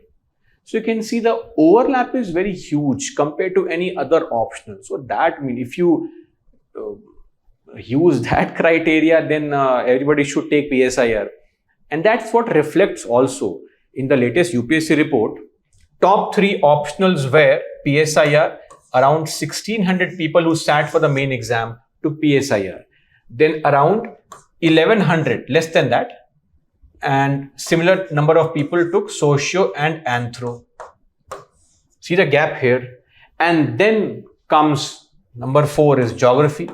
[SPEAKER 1] So you can see the overlap is very huge compared to any other optional. So that means if you use that criteria, then everybody should take PSIR. And that's what reflects also in the latest UPSC report. Top 3 optionals were PSIR, around 1600 people who sat for the main exam to PSIR. Then around 1100, less than that, and similar number of people took socio and anthro. See the gap here. And then comes number 4 is geography.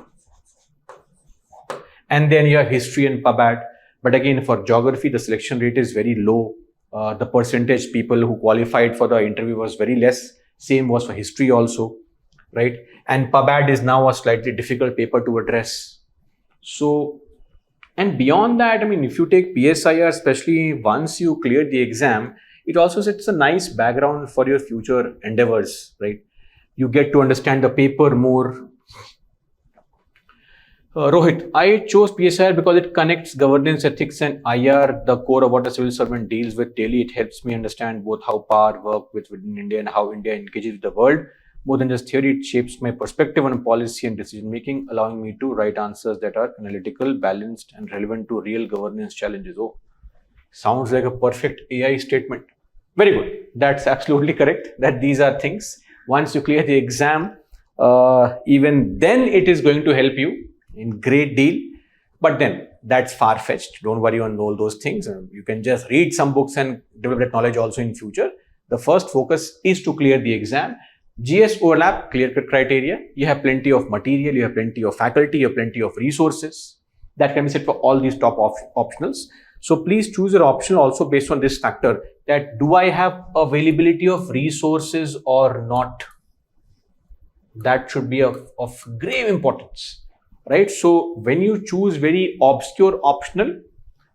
[SPEAKER 1] And then you have history and PubAd. But again, for geography, the selection rate is very low. The percentage people who qualified for the interview was very less. Same was for history also, right? And PubAd is now a slightly difficult paper to address. So, and beyond that, I mean, if you take PSIR, especially once you clear the exam, it also sets a nice background for your future endeavors, right? You get to understand the paper more. Rohit, I chose PSIR because it connects governance, ethics, and IR, the core of what a civil servant deals with daily. It helps me understand both how power works within India and how India engages with the world. More than just theory, it shapes my perspective on policy and decision making, allowing me to write answers that are analytical, balanced, and relevant to real governance challenges. Oh, sounds like a perfect AI statement. Very good. That's absolutely correct. That these are things. Once you clear the exam, even then it is going to help you in great deal. But then that's far-fetched. Don't worry on all those things. You can just read some books and develop that knowledge also in future. The first focus is to clear the exam. GS overlap, clear-cut criteria. You have plenty of material, you have plenty of faculty, you have plenty of resources. That can be said for all these top optionals. So please choose your option also based on this factor, that do I have availability of resources or not? That should be of grave importance, right? So when you choose very obscure optional,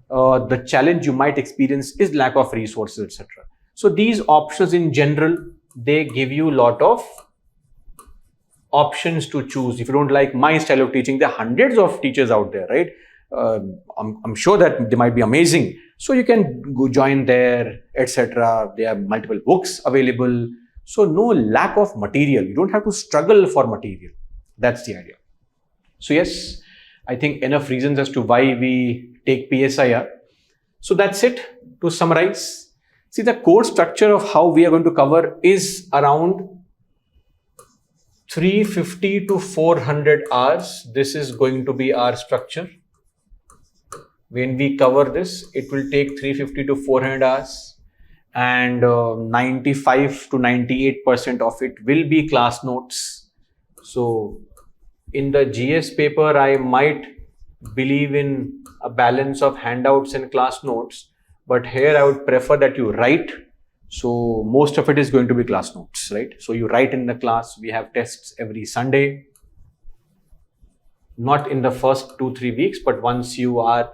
[SPEAKER 1] the challenge you might experience is lack of resources, etc. So these options in general, they give you a lot of options to choose. If you don't like my style of teaching, there are hundreds of teachers out there, right? I'm sure that they might be amazing. So you can go join there, etc. There are multiple books available. So no lack of material. You don't have to struggle for material. That's the idea. So yes, I think enough reasons as to why we take PSIR. So that's it. To summarize, see, the course structure of how we are going to cover is around 350 to 400 hours. This is going to be our structure. When we cover this, it will take 350 to 400 hours, and 95 to 98% of it will be class notes. So in the GS paper, I might believe in a balance of handouts and class notes, but here I would prefer that you write. So most of it is going to be class notes, right? So you write in the class. We have tests every Sunday, not in the first 2-3 weeks, but once you are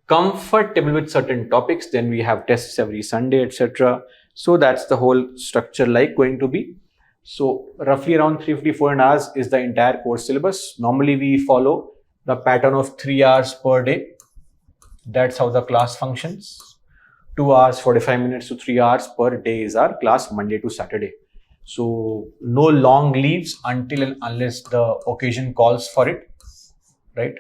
[SPEAKER 1] comfortable with certain topics, then we have tests every Sunday, etc. So that's the whole structure going to be. So roughly around 350-400 hours is the entire course syllabus. Normally we follow the pattern of 3 hours per day. That's how the class functions. 2 hours 45 minutes to 3 hours per day is our class, Monday to Saturday. So no long leaves until and unless the occasion calls for it, right?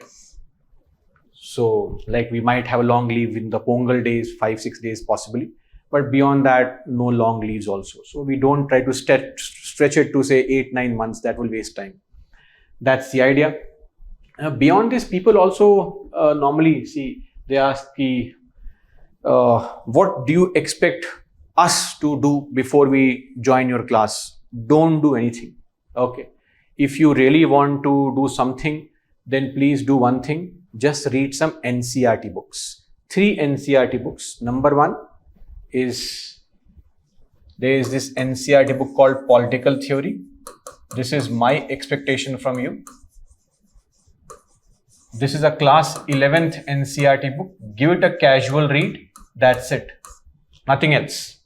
[SPEAKER 1] So like we might have a long leave in the Pongal days, 5-6 days possibly, but beyond that, no long leaves also. So we don't try to stretch it to say 8-9 months. That will waste time. That's the idea. Beyond this, people also normally see, they ask what do you expect us to do before we join your class? Don't do anything. Okay. If you really want to do something, then please do one thing. Just read some NCERT books. 3 NCERT books. Number 1 is, there is this NCERT book called Political Theory. This is my expectation from you. This is a class 11th NCERT book. Give it a casual read. That's it. Nothing else.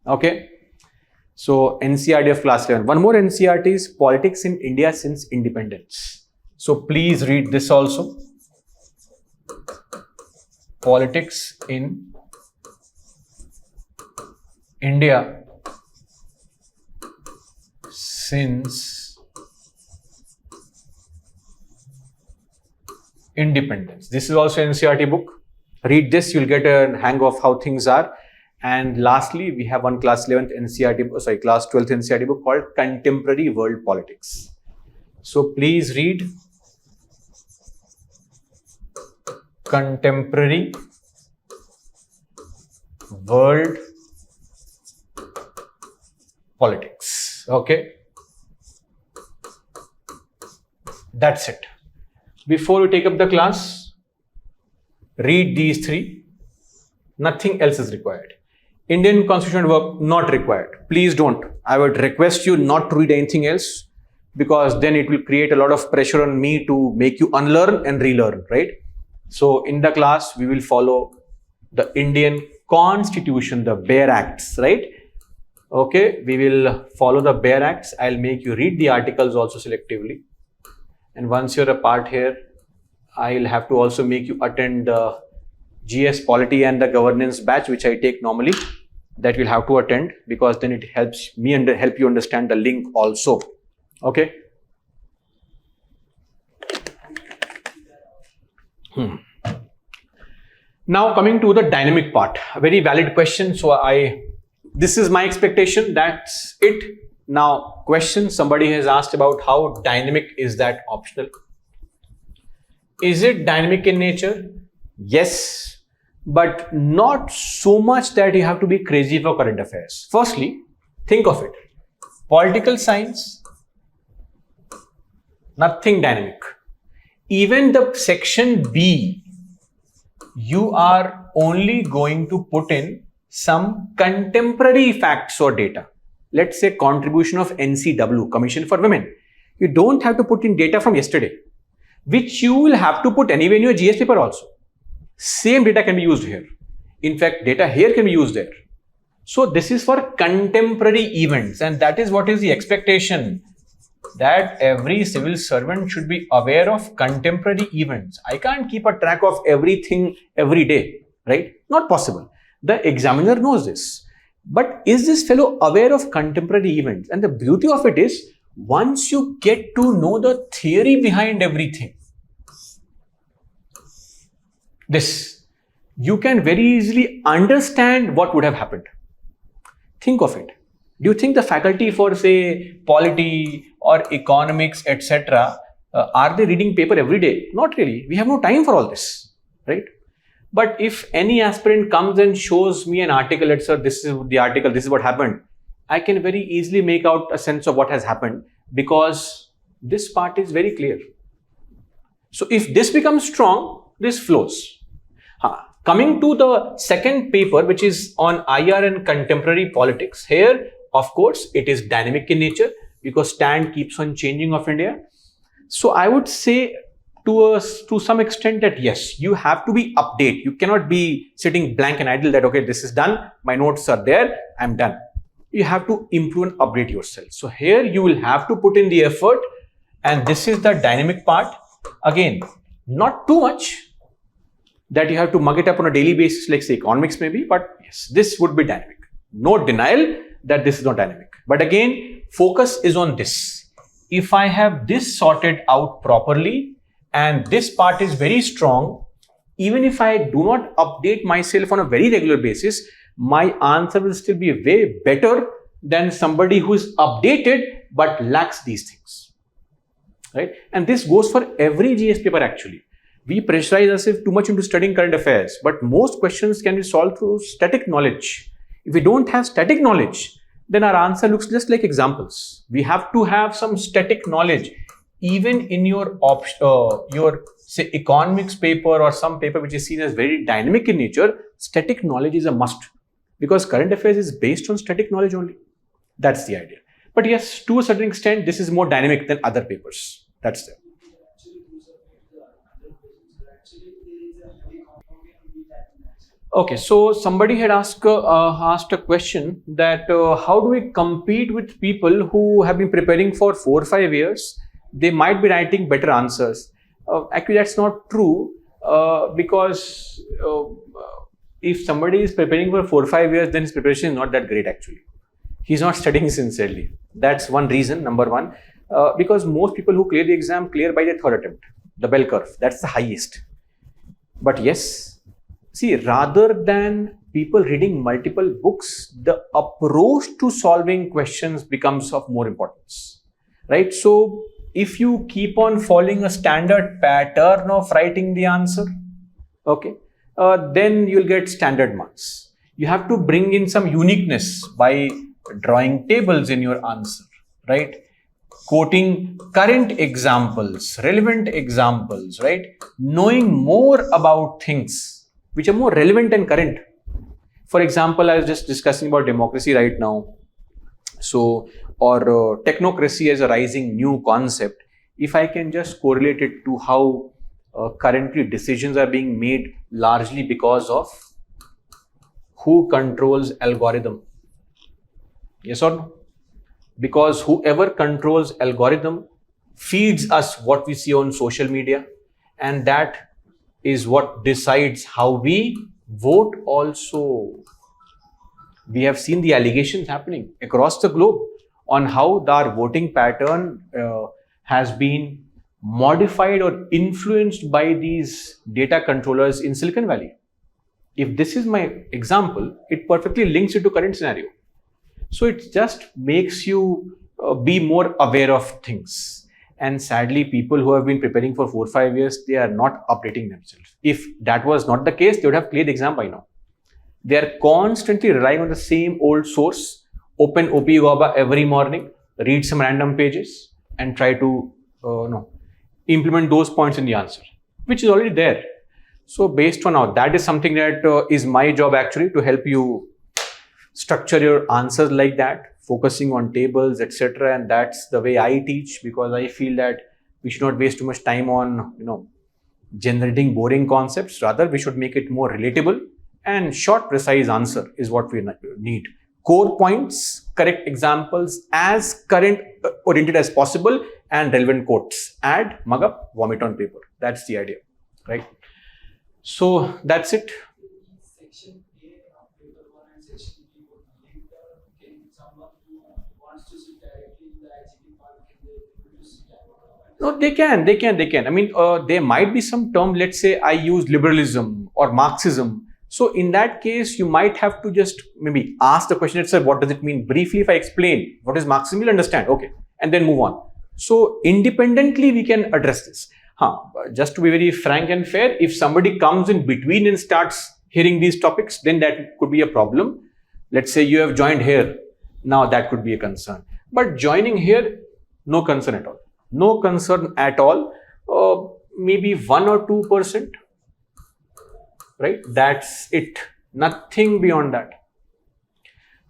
[SPEAKER 1] Okay. So NCERT of class 11. One more NCERT is Politics in India Since Independence. So please read this also. Politics in India since independence. This is also NCERT book. Read this, you'll get a hang of how things are. And lastly, we have one class 11th NCERT, class 12th NCERT book called Contemporary World Politics. So please read Contemporary World Politics. Okay. That's it. Before you take up the class, read these 3. Nothing else is required. Indian Constitution work, not required. Please don't. I would request you not to read anything else, because then it will create a lot of pressure on me to make you unlearn and relearn, right? So in the class, we will follow the Indian Constitution, the bare acts, right? Okay, we will follow the bare acts. I'll make you read the articles also selectively. And once you're a part here, I'll have to also make you attend the GS Polity and the Governance batch, which I take normally. That you'll have to attend, because then it helps me and help you understand the link also. Okay. Now coming to the dynamic part, a very valid question. So this is my expectation. That's it. Now question somebody has asked about how dynamic is that optional. Is it dynamic in nature? Yes, but not so much that you have to be crazy for current affairs. Firstly, think of it. Political science, nothing dynamic. Even the section B, you are only going to put in some contemporary facts or data. Let's say contribution of NCW, Commission for Women. You don't have to put in data from yesterday, which you will have to put anyway in your GS paper also. Same data can be used here. In fact, data here can be used there. So this is for contemporary events, and that is what is the expectation, that every civil servant should be aware of contemporary events. I can't keep a track of everything every day, right? Not possible. The examiner knows this. But is this fellow aware of contemporary events? And the beauty of it is, once you get to know the theory behind everything, you can very easily understand what would have happened. Think of it. Do you think the faculty for, say, polity or economics, etc., are they reading paper every day? Not really. We have no time for all this, right? But if any aspirant comes and shows me an article, let's say this is the article, this is what happened, I can very easily make out a sense of what has happened because this part is very clear. So if this becomes strong, this flows. Coming to the second paper, which is on IR and contemporary politics. Here, of course, it is dynamic in nature because stand keeps on changing of India. So I would say to some extent that yes, you have to be update. You cannot be sitting blank and idle that, okay, this is done, my notes are there, I'm done. You have to improve and update yourself. So here you will have to put in the effort, and this is the dynamic part. Again, not too much that you have to mug it up on a daily basis, like say economics maybe, but yes, this would be dynamic. No denial that this is not dynamic. But again, focus is on this. If I have this sorted out properly and this part is very strong, even if I do not update myself on a very regular basis, my answer will still be way better than somebody who is updated but lacks these things, right? And this goes for every GS paper actually. We pressurize ourselves too much into studying current affairs, but most questions can be solved through static knowledge. If we don't have static knowledge, then our answer looks just like examples. We have to have some static knowledge. Even in your say economics paper or some paper which is seen as very dynamic in nature, static knowledge is a must because current affairs is based on static knowledge only. That's the idea. But yes, to a certain extent, this is more dynamic than other papers. That's there. Okay, so somebody had asked a question that how do we compete with people who have been preparing for 4 or 5 years? They might be writing better answers. Actually, that's not true because if somebody is preparing for 4 or 5 years, then his preparation is not that great actually. He's not studying sincerely. That's one reason, number one. Because most people who clear the exam clear by the third attempt, the bell curve. That's the highest. But yes, see, rather than people reading multiple books, the approach to solving questions becomes of more importance, right? So if you keep on following a standard pattern of writing the answer, okay, then you'll get standard marks. You have to bring in some uniqueness by drawing tables in your answer, right? Quoting current examples, relevant examples, right? Knowing more about things which are more relevant and current. For example, I was just discussing about democracy right now. So, or technocracy as a rising new concept. If I can just correlate it to how currently decisions are being made largely because of who controls algorithm. Yes or no? Because whoever controls algorithm feeds us what we see on social media, and that is what decides how we vote also. We have seen the allegations happening across the globe on how our voting pattern has been modified or influenced by these data controllers in Silicon Valley. If this is my example, it perfectly links it to current scenario. So it just makes you be more aware of things. And sadly, people who have been preparing for 4 or 5 years, they are not updating themselves. If that was not the case, they would have cleared the exam by now. They are constantly relying on the same old source, open OP every morning, read some random pages and try to implement those points in the answer, which is already there. So based on now, that is something that is my job actually, to help you structure your answers like that, focusing on tables, etc. And that's the way I teach, because I feel that we should not waste too much time on generating boring concepts. Rather, we should make it more relatable, and short, precise answer is what we need. Core points, correct examples, as current oriented as possible, and relevant quotes. Add, mug up, vomit on paper. That's the idea, right? So that's it.
[SPEAKER 2] Section A of paper 1 and section B would link can someone who wants to sit directly in the IGP part
[SPEAKER 1] No, they can. I mean, there might be some term, let's say I use liberalism or Marxism. So in that case, you might have to just maybe ask the question itself, what does it mean? Briefly, if I explain what is Marxism, you'll understand. Okay. And then move on. So independently, we can address this. Just to be very frank and fair, if somebody comes in between and starts hearing these topics, then that could be a problem. Let's say you have joined here. Now that could be a concern. But joining here, no concern at all. No concern at all. Maybe 1 or 2%. Right? That's it. Nothing beyond that.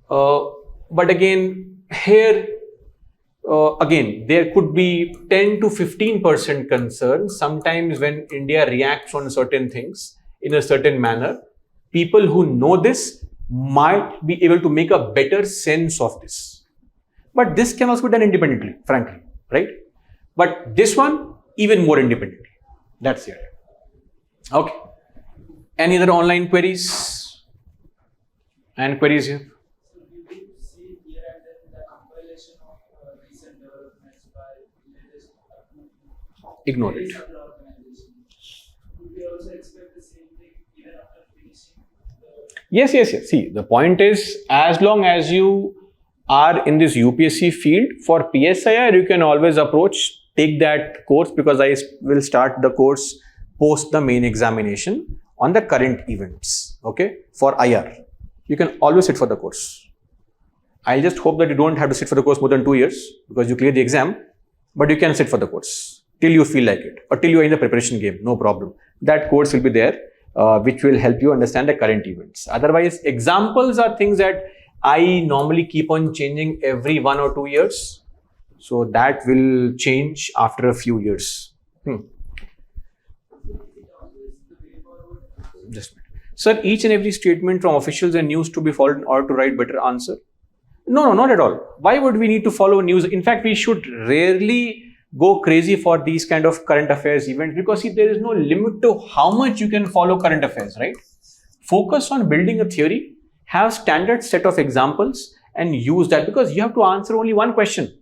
[SPEAKER 1] But again, here, again, there could be 10 to 15% concern. Sometimes when India reacts on certain things in a certain manner, people who know this might be able to make a better sense of this. But this can also be done independently, frankly, right? But this one, even more independently. That's it. Okay. Any other online queries and queries here?
[SPEAKER 2] So we do see here and then the compilation of recent developments by latest
[SPEAKER 1] Ignore it.
[SPEAKER 2] various other organizations. Would we also expect the same thing even after finishing the
[SPEAKER 1] Yes. See, the point is, as long as you are in this UPSC field for PSIR, you can always approach, take that course, because I will start the course post the main examination on the current events. Okay, for IR, you can always sit for the course. I'll just hope that you don't have to sit for the course more than 2 years because you clear the exam, but you can sit for the course till you feel like it or till you are in the preparation game. No problem. That course will be there, which will help you understand the current events. Otherwise, examples are things that I normally keep on changing every 1 or 2 years. So that will change after a few years. Just a minute. Sir, each and every statement from officials and news to be followed in order to write better answer. No, not at all. Why would we need to follow news? In fact, we should rarely go crazy for these kind of current affairs events because see, there is no limit to how much you can follow current affairs, right? Focus on building a theory, have standard set of examples and use that because you have to answer only one question.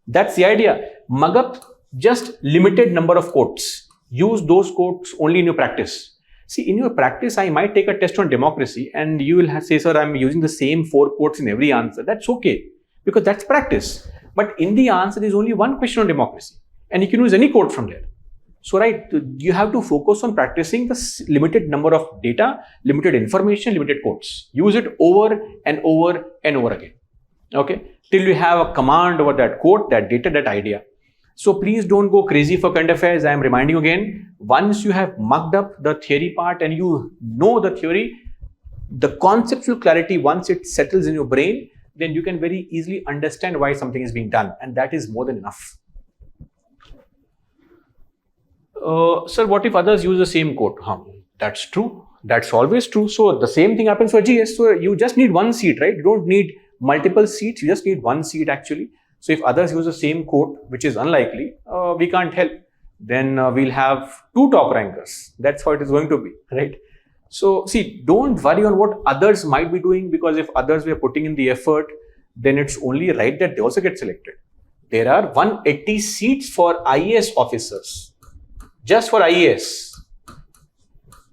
[SPEAKER 1] That's the idea. Mug up just limited number of quotes. Use those quotes only in your practice. See, in your practice, I might take a test on democracy and you will say, sir, I'm using the same 4 quotes in every answer. That's okay because that's practice. But in the answer, there's only one question on democracy and you can use any quote from there. So, right, you have to focus on practicing the limited number of data, limited information, limited quotes. Use it over and over and over again. Okay, till you have a command over that quote, that data, that idea. So please don't go crazy for current affairs. I am reminding you again, once you have mugged up the theory part and you know the theory, the conceptual clarity, once it settles in your brain, then you can very easily understand why something is being done. And that is more than enough. Sir, what if others use the same quote? That's true. That's always true. So the same thing happens for GS. So you just need one seat, right? You don't need multiple seats. You just need one seat actually. So if others use the same quote, which is unlikely, we can't help. Then we'll have 2 top rankers. That's how it is going to be, right? So see, don't worry on what others might be doing because if others were putting in the effort, then it's only right that they also get selected. There are 180 seats for IAS officers. Just for IAS.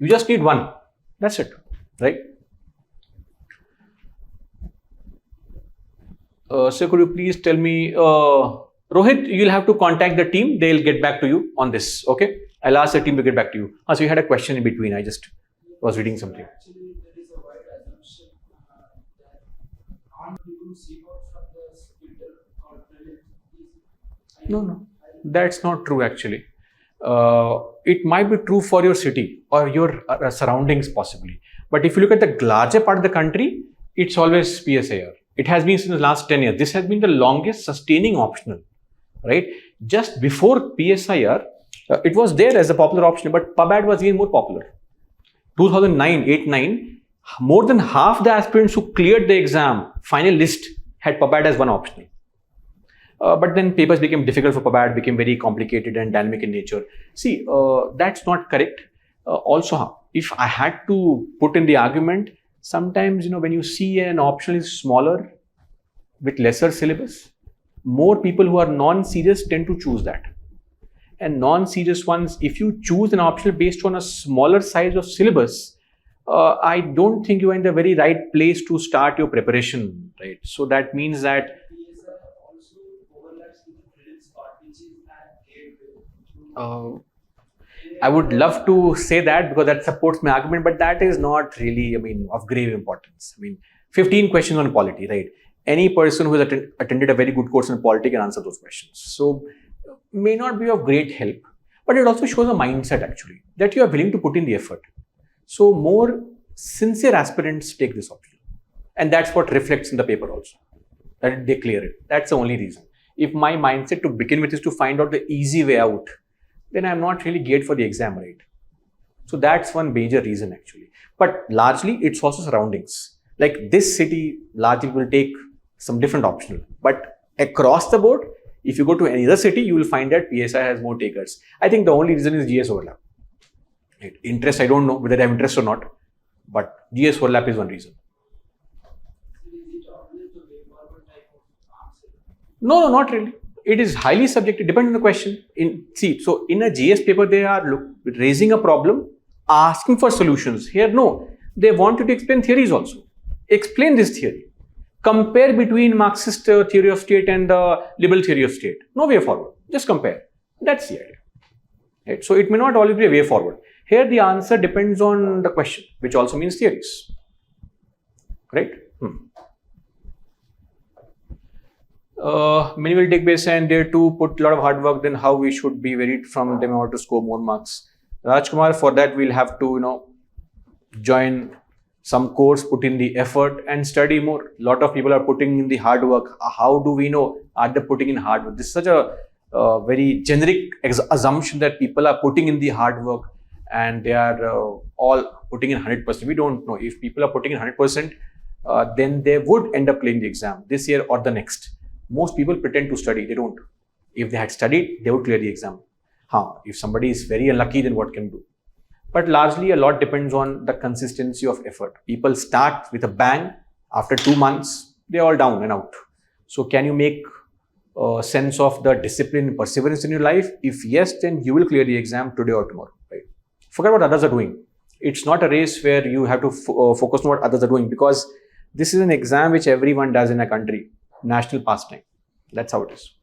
[SPEAKER 1] You just need one. That's it, right? So could you please tell me, Rohit, you'll have to contact the team. They'll get back to you on this. Okay. I'll ask the team to get back to you. So you had a question in between. I just was reading something.
[SPEAKER 2] actually there is a wide assumption that on people seek out from the Twitter or Reddit.
[SPEAKER 1] No. That's not true actually. It might be true for your city or your surroundings possibly. But if you look at the larger part of the country, it's always PSIR. It has been since the last 10 years. This has been the longest sustaining optional, right? Just before PSIR, it was there as a popular option, but PubAd was even more popular. 2009, 8-9, more than half the aspirants who cleared the exam final list had PubAd as one option. But then papers became difficult for PubAd, became very complicated and dynamic in nature. See, that's not correct. Also, if I had to put in the argument, sometimes, when you see an option is smaller with lesser syllabus, more people who are non-serious tend to choose that. And non-serious ones, if you choose an optional based on a smaller size of syllabus, I don't think you are in the very right place to start your preparation, right? So that means that
[SPEAKER 2] PSIR also overlaps with the credits part, which is at gateway.
[SPEAKER 1] uh, I would love to say that because that supports my argument, but that is not really, of grave importance. 15 questions on polity, right? Any person who has attended a very good course on polity can answer those questions. So, may not be of great help, but it also shows a mindset actually that you are willing to put in the effort. So, more sincere aspirants take this option, and that's what reflects in the paper also. That they clear it. That's the only reason. If my mindset to begin with is to find out the easy way out, then I'm not really geared for the exam, right? So that's one major reason actually. But largely it's also surroundings. Like this city largely will take some different optional. But across the board, if you go to any other city, you will find that PSI has more takers. I think the only reason is GS overlap. Right? Interest, I don't know whether they have interest or not, but GS overlap is one reason.
[SPEAKER 2] Is it always the way forward type of answer?
[SPEAKER 1] No, not really. It is highly subjective, depending on the question. So in a GS paper, they are raising a problem, asking for solutions. Here, no, they want you to explain theories also. Explain this theory. Compare between Marxist theory of state and the liberal theory of state. No way forward. Just compare. That's the idea. Right? So it may not always be a way forward. Here, the answer depends on the question, which also means theories. Right? Many will take base and dare to put a lot of hard work, then how we should be worried from them in order to score more marks. Rajkumar, for that we'll have to, join some course, put in the effort and study more. A lot of people are putting in the hard work. How do we know are they putting in hard work? This is such a very generic assumption that people are putting in the hard work and they are all putting in 100%. We don't know. If people are putting in 100%, then they would end up clearing the exam this year or the next. Most people pretend to study. They don't. If they had studied, they would clear the exam. If somebody is very unlucky, then what can do? But largely, a lot depends on the consistency of effort. People start with a bang. After 2 months, they're all down and out. So can you make sense of the discipline and perseverance in your life? If yes, then you will clear the exam today or tomorrow. Right? Forget what others are doing. It's not a race where you have to focus on what others are doing, because this is an exam which everyone does in a country. National pastime. That's how it is.